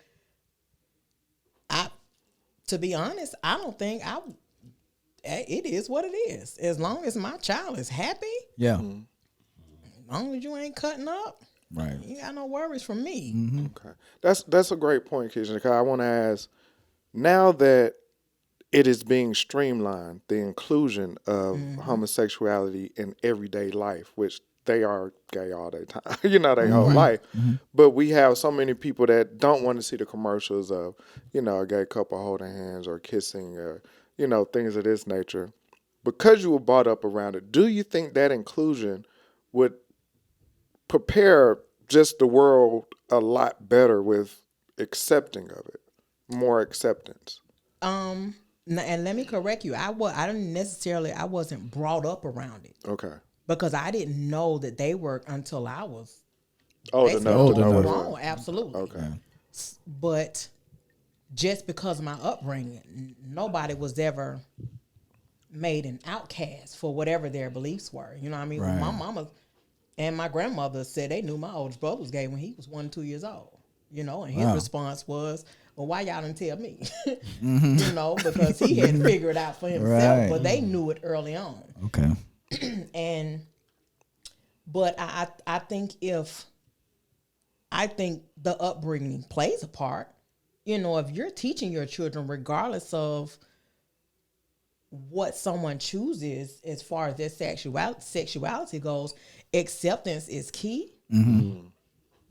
to be honest, I don't think it is what it is. As long as my child is happy, Yeah. as long as you ain't cutting up, Right. you got no worries from me. Okay. That's a great point, Keisha, because I want to ask, now that it is being streamlined, the inclusion of homosexuality in everyday life, which they are gay all their time, their whole life. But we have so many people that don't want to see the commercials of, a gay couple holding hands or kissing or, things of this nature. Because you were brought up around it, do you think that inclusion would prepare just the world a lot better with accepting of it, more acceptance? And let me correct you. I wasn't brought up around it Okay. because I didn't know that they worked until I was Old basically enough to full know what it grown. was. Absolutely. Okay. But just because of my upbringing, nobody was ever made an outcast for whatever their beliefs were. You know what I mean? Right. My mama and my grandmother said they knew my oldest brother was gay when he was 1 or 2 years old. And his response was, well, why y'all didn't tell me? Because he had to figure it out for himself. Right. But they knew it early on. Okay. But I think the upbringing plays a part. You know, if you're teaching your children, regardless of what someone chooses as far as their sexuality goes, acceptance is key. Mm-hmm.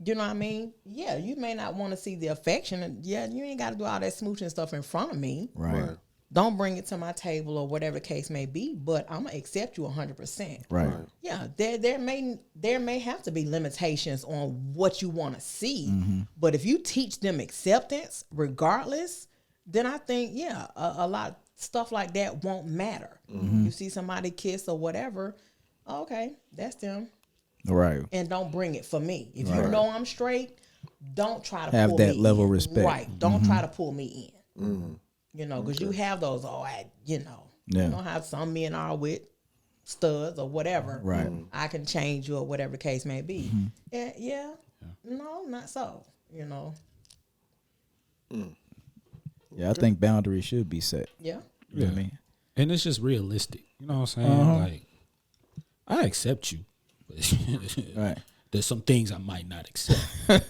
You know what I mean? Yeah, you may not want to see the affection. And yeah, you ain't got to do all that smooching stuff in front of me. Right. Don't bring it to my table or whatever the case may be, but I'm going to accept you 100%. Right. Yeah, there may have to be limitations on what you want to see, Mm-hmm. but if you teach them acceptance regardless, then I think, yeah, a lot of stuff like that won't matter. Mm-hmm. You see somebody kiss or whatever, okay, that's them. Right. And don't bring it for me. If you know I'm straight, don't try to Have pull that me level in. of respect. Right. Don't Mm-hmm. try to pull me in. You know, because you have those, you know how some men are with studs or whatever. Right. I can change you or whatever the case may be. Yeah. No, not so, you know. Yeah, I think boundaries should be set. Yeah. You know what I mean? And it's just realistic. You know what I'm saying? Like, I accept you. Right. There's some things I might not accept.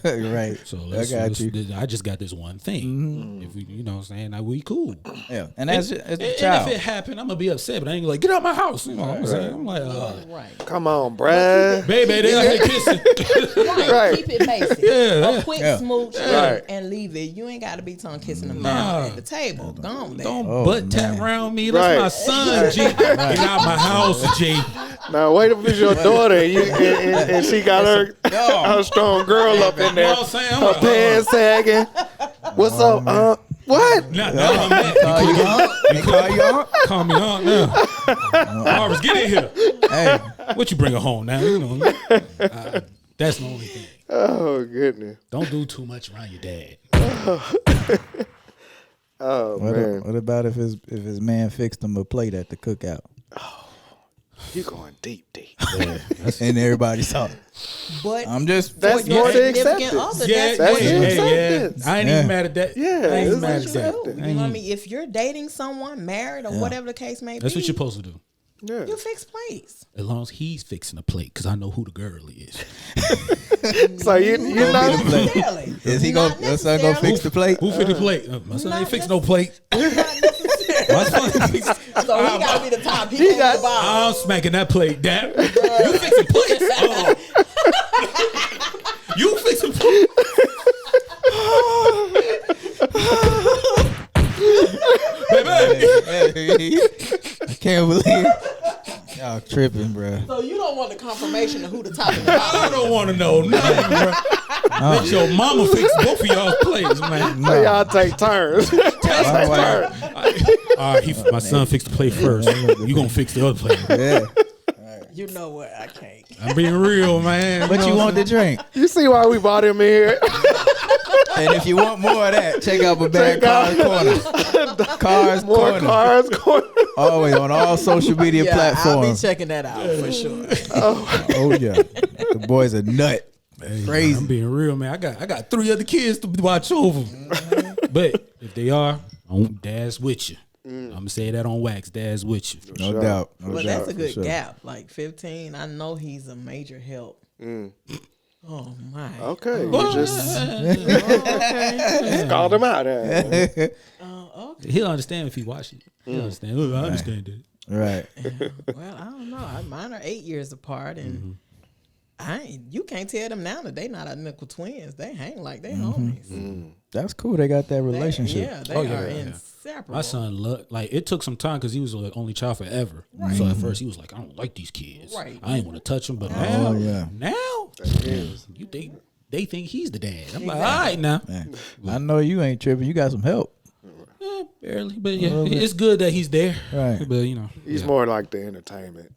Right. So I just got this one thing. If we, you know what I'm saying, like, we cool. Yeah. And as a And child. if it happened, I'm gonna be upset, but I ain't gonna like, get out my house. You know what I'm saying? I'm like, Right. Come on, bruh. baby, they out here kissing. Right. Keep it basic. Yeah, A quick yeah. smooch Right. and leave it. You ain't got to be tongue kissing them down at the table. Gone there. Don't butt tap around me. That's Right. my son, G. Get out my house, G. Now wait if it's your daughter and she got her strong girl up in You know there. what I'm saying? Her pants sagging. What's up? What? Now I'm mad. They call you out? Call me on now. Marvis, get in here. Hey. What you bring her home now? You know, that's the only thing. Oh goodness. Don't do too much around your dad. Oh man. What about if his man fixed him a plate at the cookout? You going deep. And everybody saw it. But I'm just That's your more than significant acceptance. other, Yeah, that's yeah, what yeah. I ain't even mad at that. Yeah, I ain't it's even mad you at that. do. You know what I mean? If you're dating someone, married or whatever the case may That's be, what you're supposed to do. Yeah. you fix plates. As long as he's fixing a plate, because I know who the girl is. So you know. Necessarily. Is he Not your son gonna fix the plate? Who fix the plate? My son ain't Not fix no plate. Not necessarily. My son fix. So he got to be the top. He got the bottom. I'm smacking that plate down. You fixing plates? Oh. You fixing plates? Baby. I can't believe y'all tripping, bro. So you don't want the confirmation of who the top and the bottom. I don't want to know nothing, bro. Let your mama fix both of y'all's plates, man. So y'all take turns. All right, my son fixed the plate first. You gonna fix the other plate? Yeah. You know what? I can't. I'm being real, man. But you want the drink. You see why we brought him in here? And if you want more of that, check out Bad Cars Corner. Cars More Corner. cars going. Always on all social media Yeah, I'll be platforms. checking that out for sure. Oh yeah. The boy's a nut. Hey, Crazy. I'm being real, man. I got 3 other kids to watch over. But if they are, Dad's with you. I'm gonna say that on wax. Dad's with you. No doubt. No Well, doubt, that's a for good sure. gap. Like 15, I know he's a major help. Oh my. Okay, you just Okay. called him out. Okay. He'll understand if he watch it. He'll understand. Look, I understand that. Right. Well, I don't know. Mine are 8 years apart, and you can't tell them now that they not identical twins. They hang like they homies. That's cool. They got that They- relationship. yeah, they Oh, yeah, are yeah. inseparable. My son like it took some time because he was the only child forever. So at first he was like, I don't like these kids. Right. I ain't want to touch them. But now, yeah. you think they think he's the dad. I'm like, all right now. Man, I know you ain't tripping. You got some help. Barely, but yeah, it's good that he's there. Right. But you know, He's more like the entertainment.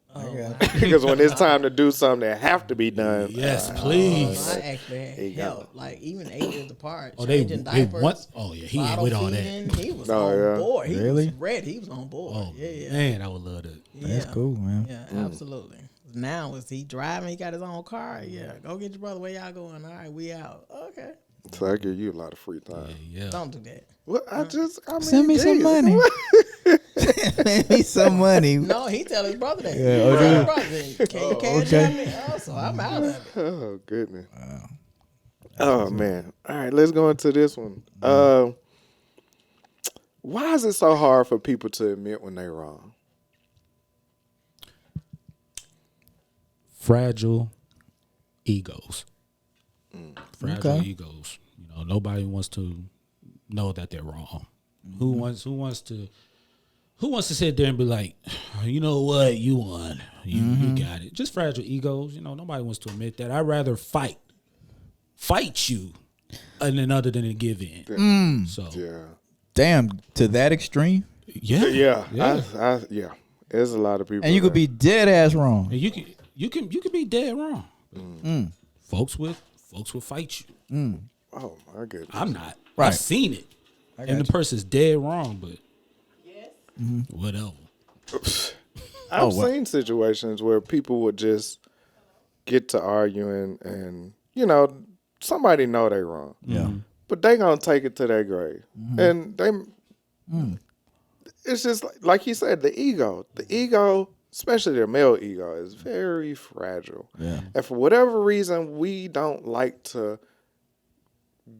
Because when it's time to do something that have to be done, yes, please. I actually had help. Like even 8 years apart, Oh, they changing diapers. want. Oh yeah, he ain't bottle with all that. feeding, He was Oh, on yeah. board. He Really? was ready. He was on board. Oh yeah. man, I would love that. That's cool, man. Yeah, absolutely. Now is he driving? He got his own car. Yeah, go get your brother. Where y'all going? All right, we out. Okay. so I give you a lot of free time. Yeah. Don't do that. Well, I mean, Send me some geez. money. Send me some money. No, he tell his brother that. Yeah, He okay. tell his brother, can you cash okay. out me? Oh, so I'm out of it. Oh goodness. Oh man. All right, let's go into this one. Why is it so hard for people to admit when they're wrong? Fragile egos. Fragile Okay. egos. You know, nobody wants to know that they're wrong. Who wants to sit there and be like, you know what, you won. You got it. Just fragile egos. You know, nobody wants to admit that. I'd rather fight you and then other than to give in. So Yeah. Damn, to that extreme. yeah. Yeah. Yeah. There's a lot of people. And you could that- be dead ass wrong. And you can be dead wrong. Folks will fight you. Oh my goodness. I'm not. Right. I've seen it. And the person's dead wrong, but whatever. I've seen situations where people would just get to arguing and, you know, somebody know they wrong. Yeah. But they gonna take it to their grave. And they it's just like you said, the ego, especially the male ego, is very fragile. Yeah. And for whatever reason, we don't like to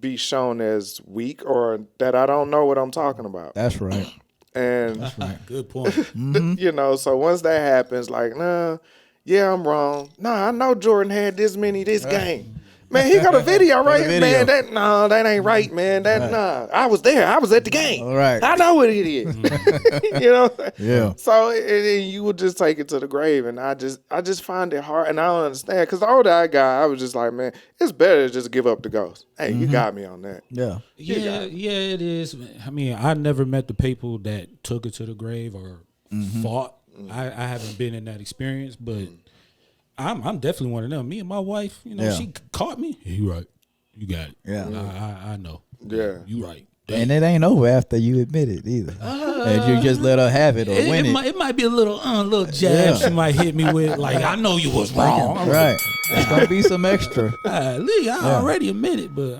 be shown as weak or that I don't know what I'm talking about. That's right. And Good point. you know, so once that happens, like, nah, yeah, I'm wrong. Nah, I know Jordan had this game. Man, he got a video right here, man. That ain't right, man. I was there. I was at the game. All right. I know what it is. You know? Yeah. So and you would just take it to the grave, and I just find it hard, and I don't understand because the older I got, I was just like, man, it's better to just give up the ghost. Hey, you got me on that. Yeah. Yeah, it is. I mean, I never met the people that took it to the grave or fought. I haven't been in that experience, but I'm definitely one of them. Me and my wife, you know, she caught me. Yeah, you right. You got it. Yeah. I know. Yeah. You right. And it ain't over after you admit it either. And you just let her have it or win it. It might be a little jab she might hit me with. Like, I know you was wrong. I'm Right. There's gonna be some extra. Lee, I already admit it, but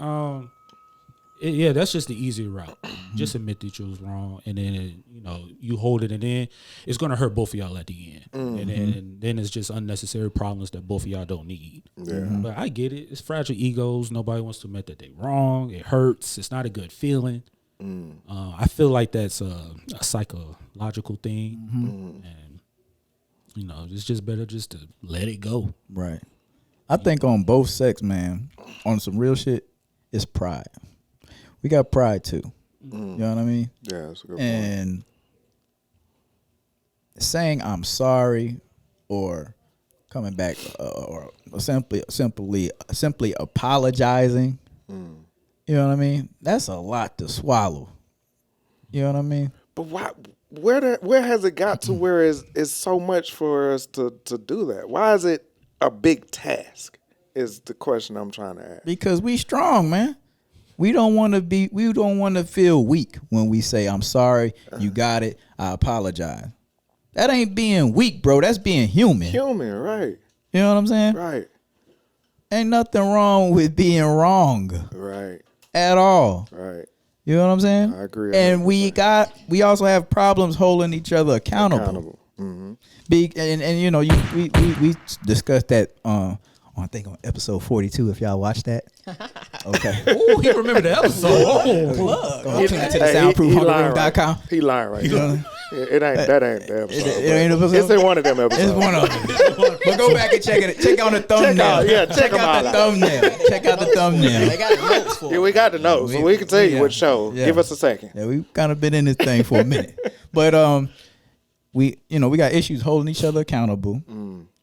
that's just the easier route. Just admit that you was wrong, and then you know you hold it, and then it's gonna hurt both of y'all at the end, and then it's just unnecessary problems that both of y'all don't need. Yeah. But I get it. It's fragile egos. Nobody wants to admit that they wrong. It hurts. It's not a good feeling. I feel like that's a psychological thing, and you know it's just better just to let it go. Right. I think on both sex, man, on some real shit, it's pride. We got pride too. You know what I mean? Yeah, that's a good point. And saying I'm sorry or coming back or simply apologizing. You know what I mean? That's a lot to swallow. You know what I mean? But why? Where has it got to where it's so much for us to do that? Why is it a big task? Is the question I'm trying to ask. Because we strong, man. We don't want to feel weak when we say I'm sorry, you got it, I apologize. That ain't being weak, bro. That's being human. Human, right? You know what I'm saying? Right. Ain't nothing wrong with being wrong Right. at all. Right. You know what I'm saying? I agree. And we also have problems holding each other accountable. Mm-hmm. And you know, we discussed that I think on episode 42, if y'all watched that. Okay. Ooh, he remembered the episode. Go tune into the soundproofhunterroom.com. He lying right now. That ain't the episode. It ain't an episode? It's in one of them episodes. It's one of them. But go back and check it. Check out the thumbnail. Check them out the out. thumbnail. Check out the thumbnail. They got notes for Yeah, it. we got the notes, so we can tell you what show. Yeah. Give us a second. Yeah, we've kind of been in this thing for a minute. But we got issues holding each other accountable.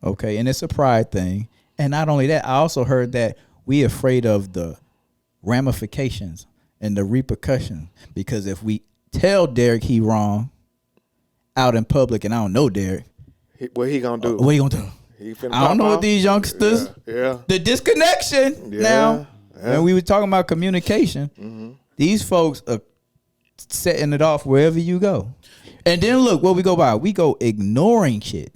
Okay, and it's a pride thing. And not only that, I also heard that we afraid of the ramifications and the repercussions, because if we tell Derek he wrong out in public, and I don't know Derek, What he gonna do? what he gonna do? He finna I don't pop know what off? these youngsters. Yeah. The disconnection Yeah. now. Yeah. And we were talking about communication. These folks are setting it off wherever you go. And then look what we go by. We go ignoring shit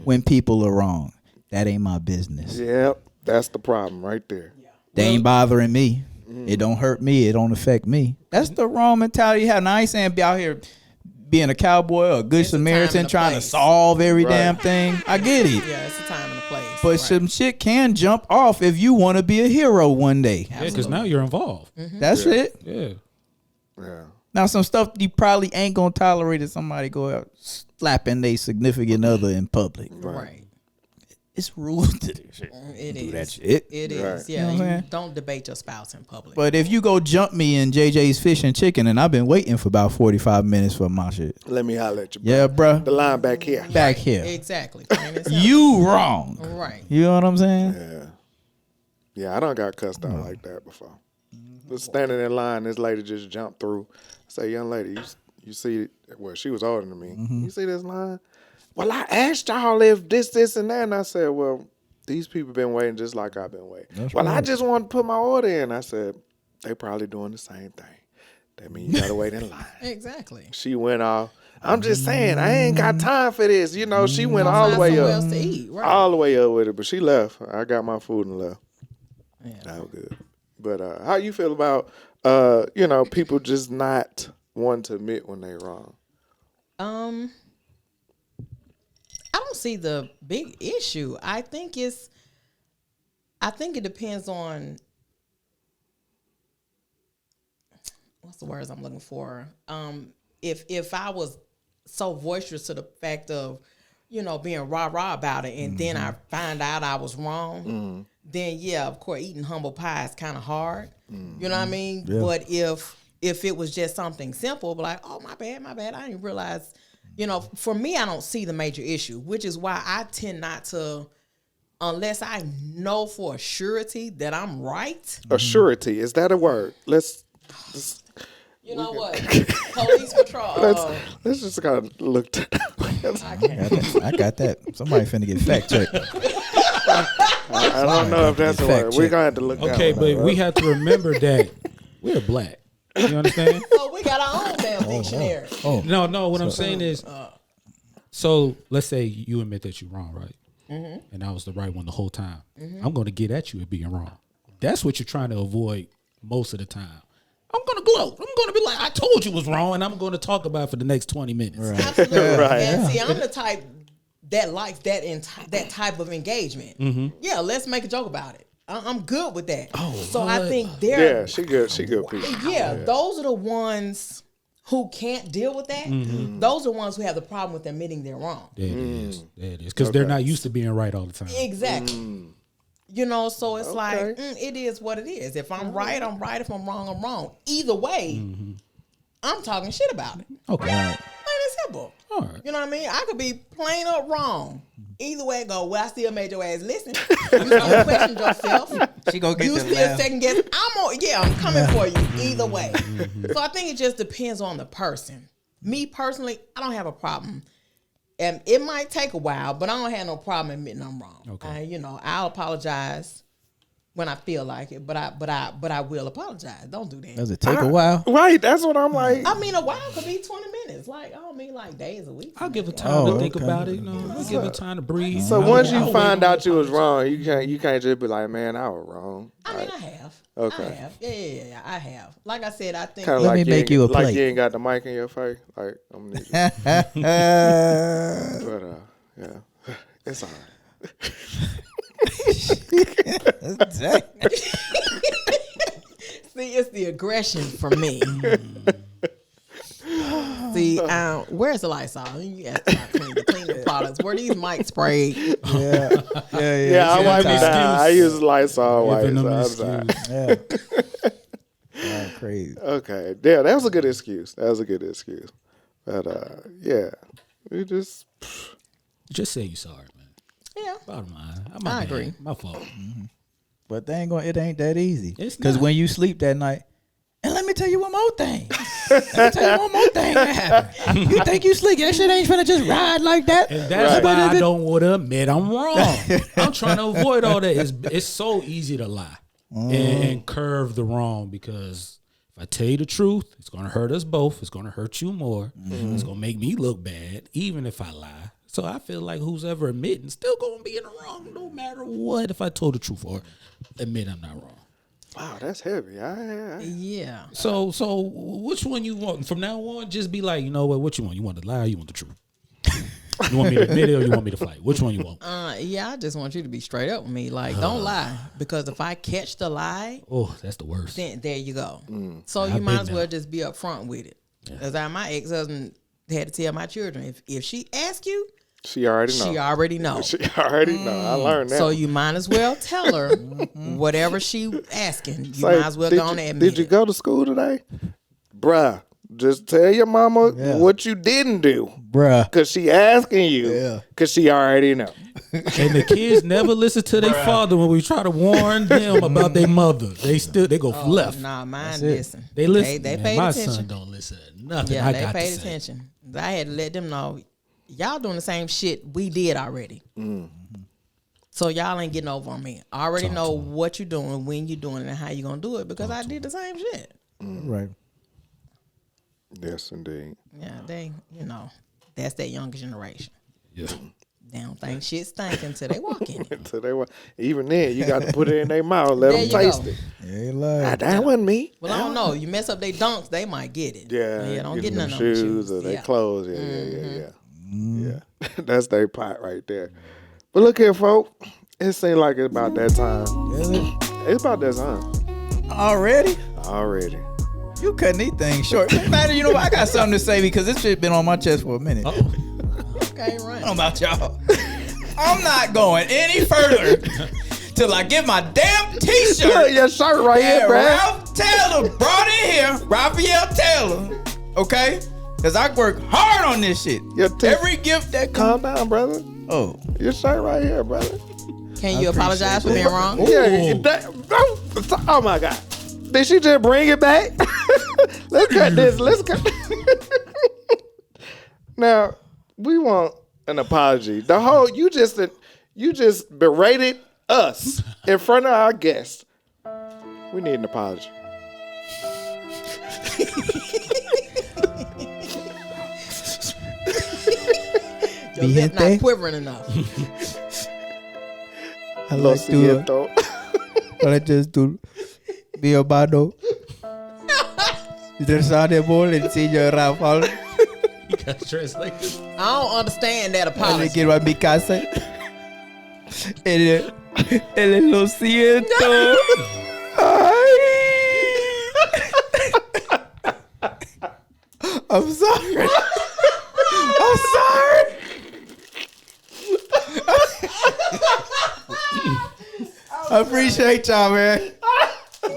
when people are wrong. That ain't my business. Yep. That's the problem right there. They ain't bothering me. It don't hurt me. It don't affect me. That's the wrong mentality you have. Now, I ain't saying be out here being a cowboy or a good It's a time Samaritan and a trying to place. solve every Right. damn thing. I get it. Yeah, it's a time and a place. But right. some shit can jump off if you want to be a hero one day. Yeah, because now you're involved. That's it. Yeah. Yeah. Now, some stuff you probably ain't going to tolerate if somebody go out slapping their significant other in public. Right. It's rules to this shit. It Do is. that shit. It Right. is. You Yeah. know what I'm You saying? don't debate your spouse in public. But if you go jump me in JJ's Fish and Chicken, and I've been waiting for about 45 minutes for my shit. Let me holler at you. Bro. Yeah, bruh. The line back here. Back here. Exactly. Plain as hell. You wrong. Right. You know what I'm saying? Yeah. Yeah, I done got cussed out like that before. Was standing in line, this lady just jumped through. I say, young lady, you see, well, she was older than me. You see this line? Well, I asked y'all if this, and that. And I said, well, these people been waiting just like I've been waiting. That's I right. just want to put my order in. I said, they probably doing the same thing. That means you got to wait in line. Exactly. She went off. I'm just saying, I ain't got time for this. You know, she went Go all the find way somewhere up. else to eat. Right. All the way up with it, but she left. I got my food and left. Yeah. That was good. But how you feel about people just not wanting to admit when they wrong? I don't see the big issue. I think it depends on what's the words I'm looking for. If I was so boisterous to the fact of, being rah-rah about it, and then I find out I was wrong, then yeah, of course, eating humble pie is kind of hard. You know what I mean? Yeah. But if it was just something simple, like, oh, my bad, I didn't realize, for me, I don't see the major issue, which is why I tend not to, unless I know for a surety that I'm right. A surety, is that a word? Let's You know what? Police patrol. let's just kind of look to I got that. Somebody finna get fact checked. I don't know if that's a Fact word. check. We're gonna have to look that Okay, one but up, we right? have to remember that we're black. You understand? So we got our own damn dictionary. Oh, No. What I'm saying is, so let's say you admit that you're wrong, right? And I was the right one the whole time. I'm going to get at you at being wrong. That's what you're trying to avoid most of the time. I'm going to gloat. I'm going to be like, I told you was wrong, and I'm going to talk about it for the next 20 minutes. right. Absolutely. Right. And see, I'm the type that likes that type of engagement. Yeah, let's make a joke about it. I'm good with that. So I think Yeah, she good people. yeah, those are the ones who can't deal with that. Those are the ones who have the problem with admitting they're wrong. There it is. There it is. Because they're not used to being right all the time. Exactly. So it's like, it is what it is. If I'm right, I'm right. If I'm wrong. Either way, I'm talking shit about it. Okay. Plain and simple. All right. You know what I mean? I could be plain up wrong. Either way it go, well, I still made your ass listen. You still questioned yourself. She gonna get You the still laugh. second guess. I'm coming for you either way. So I think it just depends on the person. Me personally, I don't have a problem. And it might take a while, but I don't have no problem admitting I'm wrong. Okay. I'll apologize when I feel like it, but I will apologize. Don't do that. Does it take a while? Right, that's what I'm like. I mean, a while could be 20 minutes. Like, I don't mean like days a week. I'll give her time to think okay. about it. I'll give her time to breathe. So I'll- once I'll you wait find on out the you was apology. wrong, you can't just be like, man, I was wrong. I mean, I have. Okay. I have. Yeah, I have. Like I said, I think. Kind of Let like me make you a like plate. you ain't got the mic in your face. Like I'm gonna need you. But yeah, it's all right. See, it's the aggression for me. See, where's the Lysol? You asked about clean the products. Were these mics sprayed? Yeah. Yeah, I wipe it excuse. down. I use Lysol Giving them wipes. excuse. I'm sorry. Yeah. Oh, crazy. Okay, yeah, that was a good excuse. But yeah, we just Just say you sorry, man. Yeah. Bottom line. I agree. My fault. But it ain't that easy. It's Because not. when you sleep that night, and let me tell you one more thing. Let me tell you one more thing that happened. You think you sleep? That shit ain't finna just ride like that. And that's why I don't want to admit I'm wrong. I'm trying to avoid all that. It's so easy to lie and curve the wrong, because if I tell you the truth, it's going to hurt us both. It's going to hurt you more. It's going to make me look bad, even if I lie. So I feel like who's ever admitting still going to be in the wrong no matter what, if I told the truth or admit I'm not wrong. Wow, that's heavy. Yeah. So which one you want? From now on, just be like, you know what you want? You want the lie or you want the truth? You want me to admit it or you want me to fight? Which one you want? Yeah, I just want you to be straight up with me. Like, don't lie. Because if I catch the lie, oh, that's the worst. then there you go. So you might as well just be upfront with it. As my ex-husband had to tell my children, if she asks you, she already know. She already know. She already know. I learned that. So you might as well tell her whatever she asking. You might as well go on and admit Did you go to school today? Bruh, just tell your mama what you didn't do. Bruh. Because she asking you. Because she already know. And the kids never listen to their father when we try to warn them about their mother. They go left. Nah, mine listen. They listen. They Man, paid my attention. son don't listen to nothing. Yeah, I they got paid to say. attention. I had to let them know, y'all doing the same shit we did already. So y'all ain't getting over on me. I already know what you're doing, when you're doing it, and how you gonna do it because I did the same shit. Right. Yes, indeed. Yeah, that's that younger generation. Yeah. They don't think shit stinking until they walk in it. So they were, even then, you got to put it in their mouth, let There them you taste go. it. Yeah, like That wasn't me. Well, I don't know. You mess up their dunks, they might get it. Yeah, Don't get them none of them shoes or their Yeah. clothes. Yeah. That's their pot right there. But look here, folk. It seems like it's about that time. It's about that time. already. You cutting these things short. Man, you know what? I got something to say because this shit been on my chest for a minute. Okay, right. I don't know about y'all. I'm not going any further till I get my damn t-shirt. Look, your shirt right here, bro. Ralph Taylor brought in here. Raphael Taylor. Okay? Because I work hard on this shit. Every gift that Calm comes. down, brother. Oh. Your shirt right here, brother. Can you apologize for being wrong? Yeah. Oh my God. Did she just bring it back? Let's cut this. Now, we want an apology. You just berated us in front of our guests. We need an apology. Your lip not quivering enough. I like to. I just do. Be a bado. Interesante bol and see your Rafael. You got to translate this. I don't understand that apology. Quiero a mi casa. Lo siento. I'm sorry. I'm sorry. I appreciate y'all, man.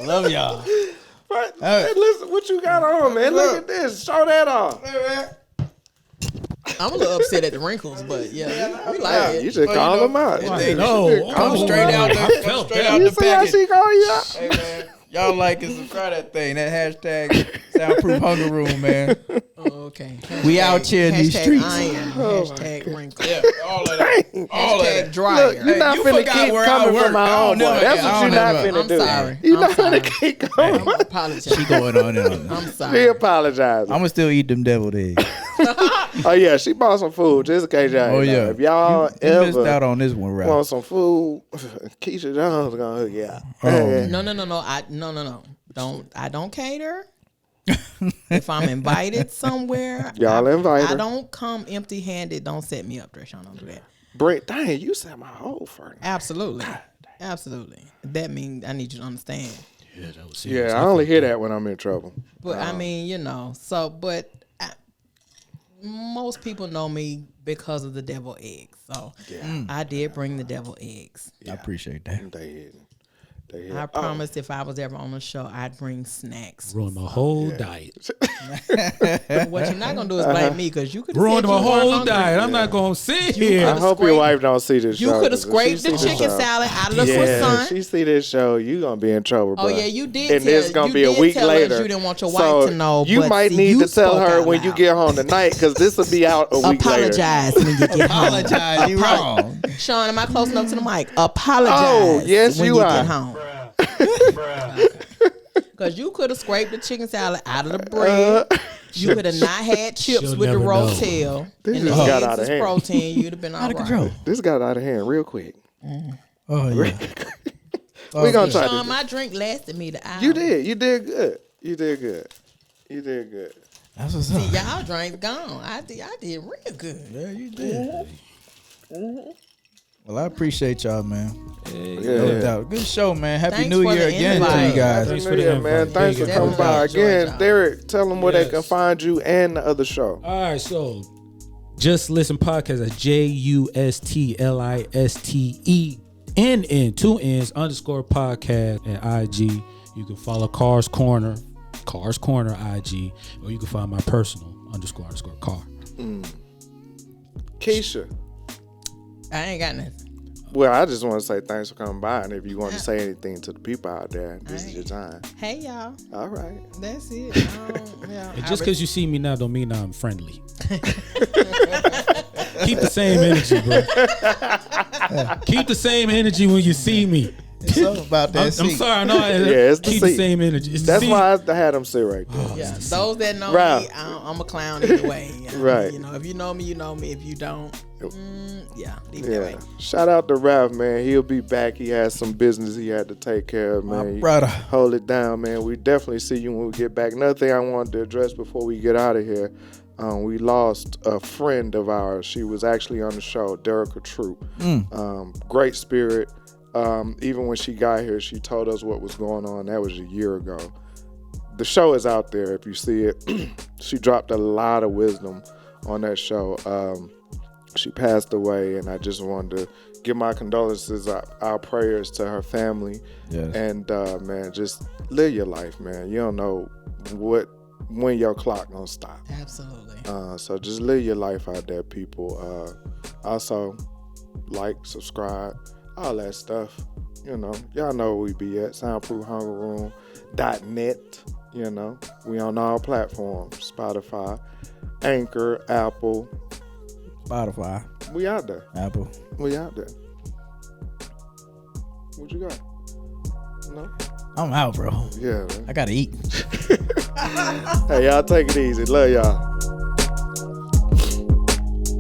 Love y'all. Hey, listen, what you got on, man? Look at this. Show that off. I'm a little upset at the wrinkles, but yeah, we like it. You should call them out. Come straight out You the see how package. she call you out? Hey, man. Y'all like and subscribe that thing. That hashtag Soundproof Hunger Room, man. Oh, okay. We out here in these Hashtag streets. Iron. Hashtag wrinkle. Yeah, all of that. All of Hashtag that. dryer. Look, you're not you finna forgot keep where I coming work. from my I don't own boy. never- That's I what you're don't not never- finna I'm do. sorry. You're I'm not sorry. finna keep going. I'm apologizing. She going on and on. I'm She sorry. apologizing. I'm gonna still eat them deviled eggs. Oh yeah, she bought some food just in case y'all. Oh yeah. If y'all you missed out ever on this one, want Ralph. some food, Keisha Jones gonna hook you out. Oh. No. I don't cater. If I'm invited somewhere, Y'all invite her. I don't come empty-handed. Don't set me up, Treshawn. Don't do that. Brent, dang, you said my whole furnace. Absolutely. That means I need you to understand. Yeah, that was serious. Yeah, I only hear that when I'm in trouble. But I mean, most people know me because of the devil eggs. So I did bring the devil eggs. I appreciate that. They I promised if I was ever on the show, I'd bring snacks. Ruined my whole diet. What you're not gonna do is blame me because you could have Ruined said you my weren't whole hungry. diet. I'm not going to sit here. I hope your wife don't see this You show. could have 'cause if scraped she the see this chicken show- salad out of the Yeah, if croissant. she see this show, you gonna be in trouble, bro. Oh yeah, you did. And this gonna be a week tell later. Us you didn't want your So wife to know. You but might see, need you to tell spoke her out when you loud. get home tonight, because this will be out a week later. Apologize when you get home. Apologize, you wrong. Sean, am I close enough to the mic? Apologize. Oh, yes, when you you are. get home. Because you could have scraped the chicken salad out of the bread. You could have not had chips She'll with the never know. rotel. This And the just got eggs out of is hand. protein. You'd have been all Out of right. control. This got out of hand real quick. Oh yeah. We gonna try Sean, this. my drink lasted me the hour. You did good. You did good. That's what's See, up. y'all drinks gone. I did real good. Yeah, you did. Well, I appreciate y'all, man. No doubt. Good show, man. Happy Thanks New for Year the again to invite. you guys. Thanks Happy for New the Year, man. invite. Thanks for Thank you. coming by Definitely again. enjoyed Derek, tell them where they Yes. can find you and the other show. All right, so Just Listen Podcast at JUSTLISTENN 2 N's _ podcast at IG. You can follow Cars Corner IG, or you can find my personal _ car. Keisha. I ain't got nothing. Well, I just want to say thanks for coming by, and if you want to say anything to the people out there, this is your time. Hey, y'all. All right. That's it. And just because you see me now don't mean I'm friendly. Keep the same energy, bro. Keep the same energy when you see me. It's all about that I'm seat. sorry, I know. it's the keep the seat. same energy. It's the That's seat. why I had him sit right there. Yeah, those that know Ralph. me, I'm a clown either way. Right. You know, if you know me, you know me. If you don't, leave it Yeah. that way. Shout out to Ralph, man. He'll be back. He has some business he had to take care of, man. My brother. Hold it down, man. We definitely see you when we get back. Another thing I wanted to address before we get out of here, we lost a friend of ours. She was actually on the show, Derica Troop. Great spirit. Even when she got here, she told us what was going on. That was a year ago. The show is out there if you see it. She dropped a lot of wisdom on that show. She passed away, and I just wanted to give my condolences, our prayers to her family. Yes. And man, just live your life, man. You don't know when your clock gonna stop. Absolutely. So just live your life out there, people. Also, like, subscribe, all that stuff. You know, y'all know where we be at, soundproofhungerroom.net. You know, we on all platforms, Spotify, Anchor, Apple. Spotify, We out there. Apple. We out there. What you got? No? I'm out, bro. Yeah, man. I gotta eat. Hey, y'all take it easy. Love y'all.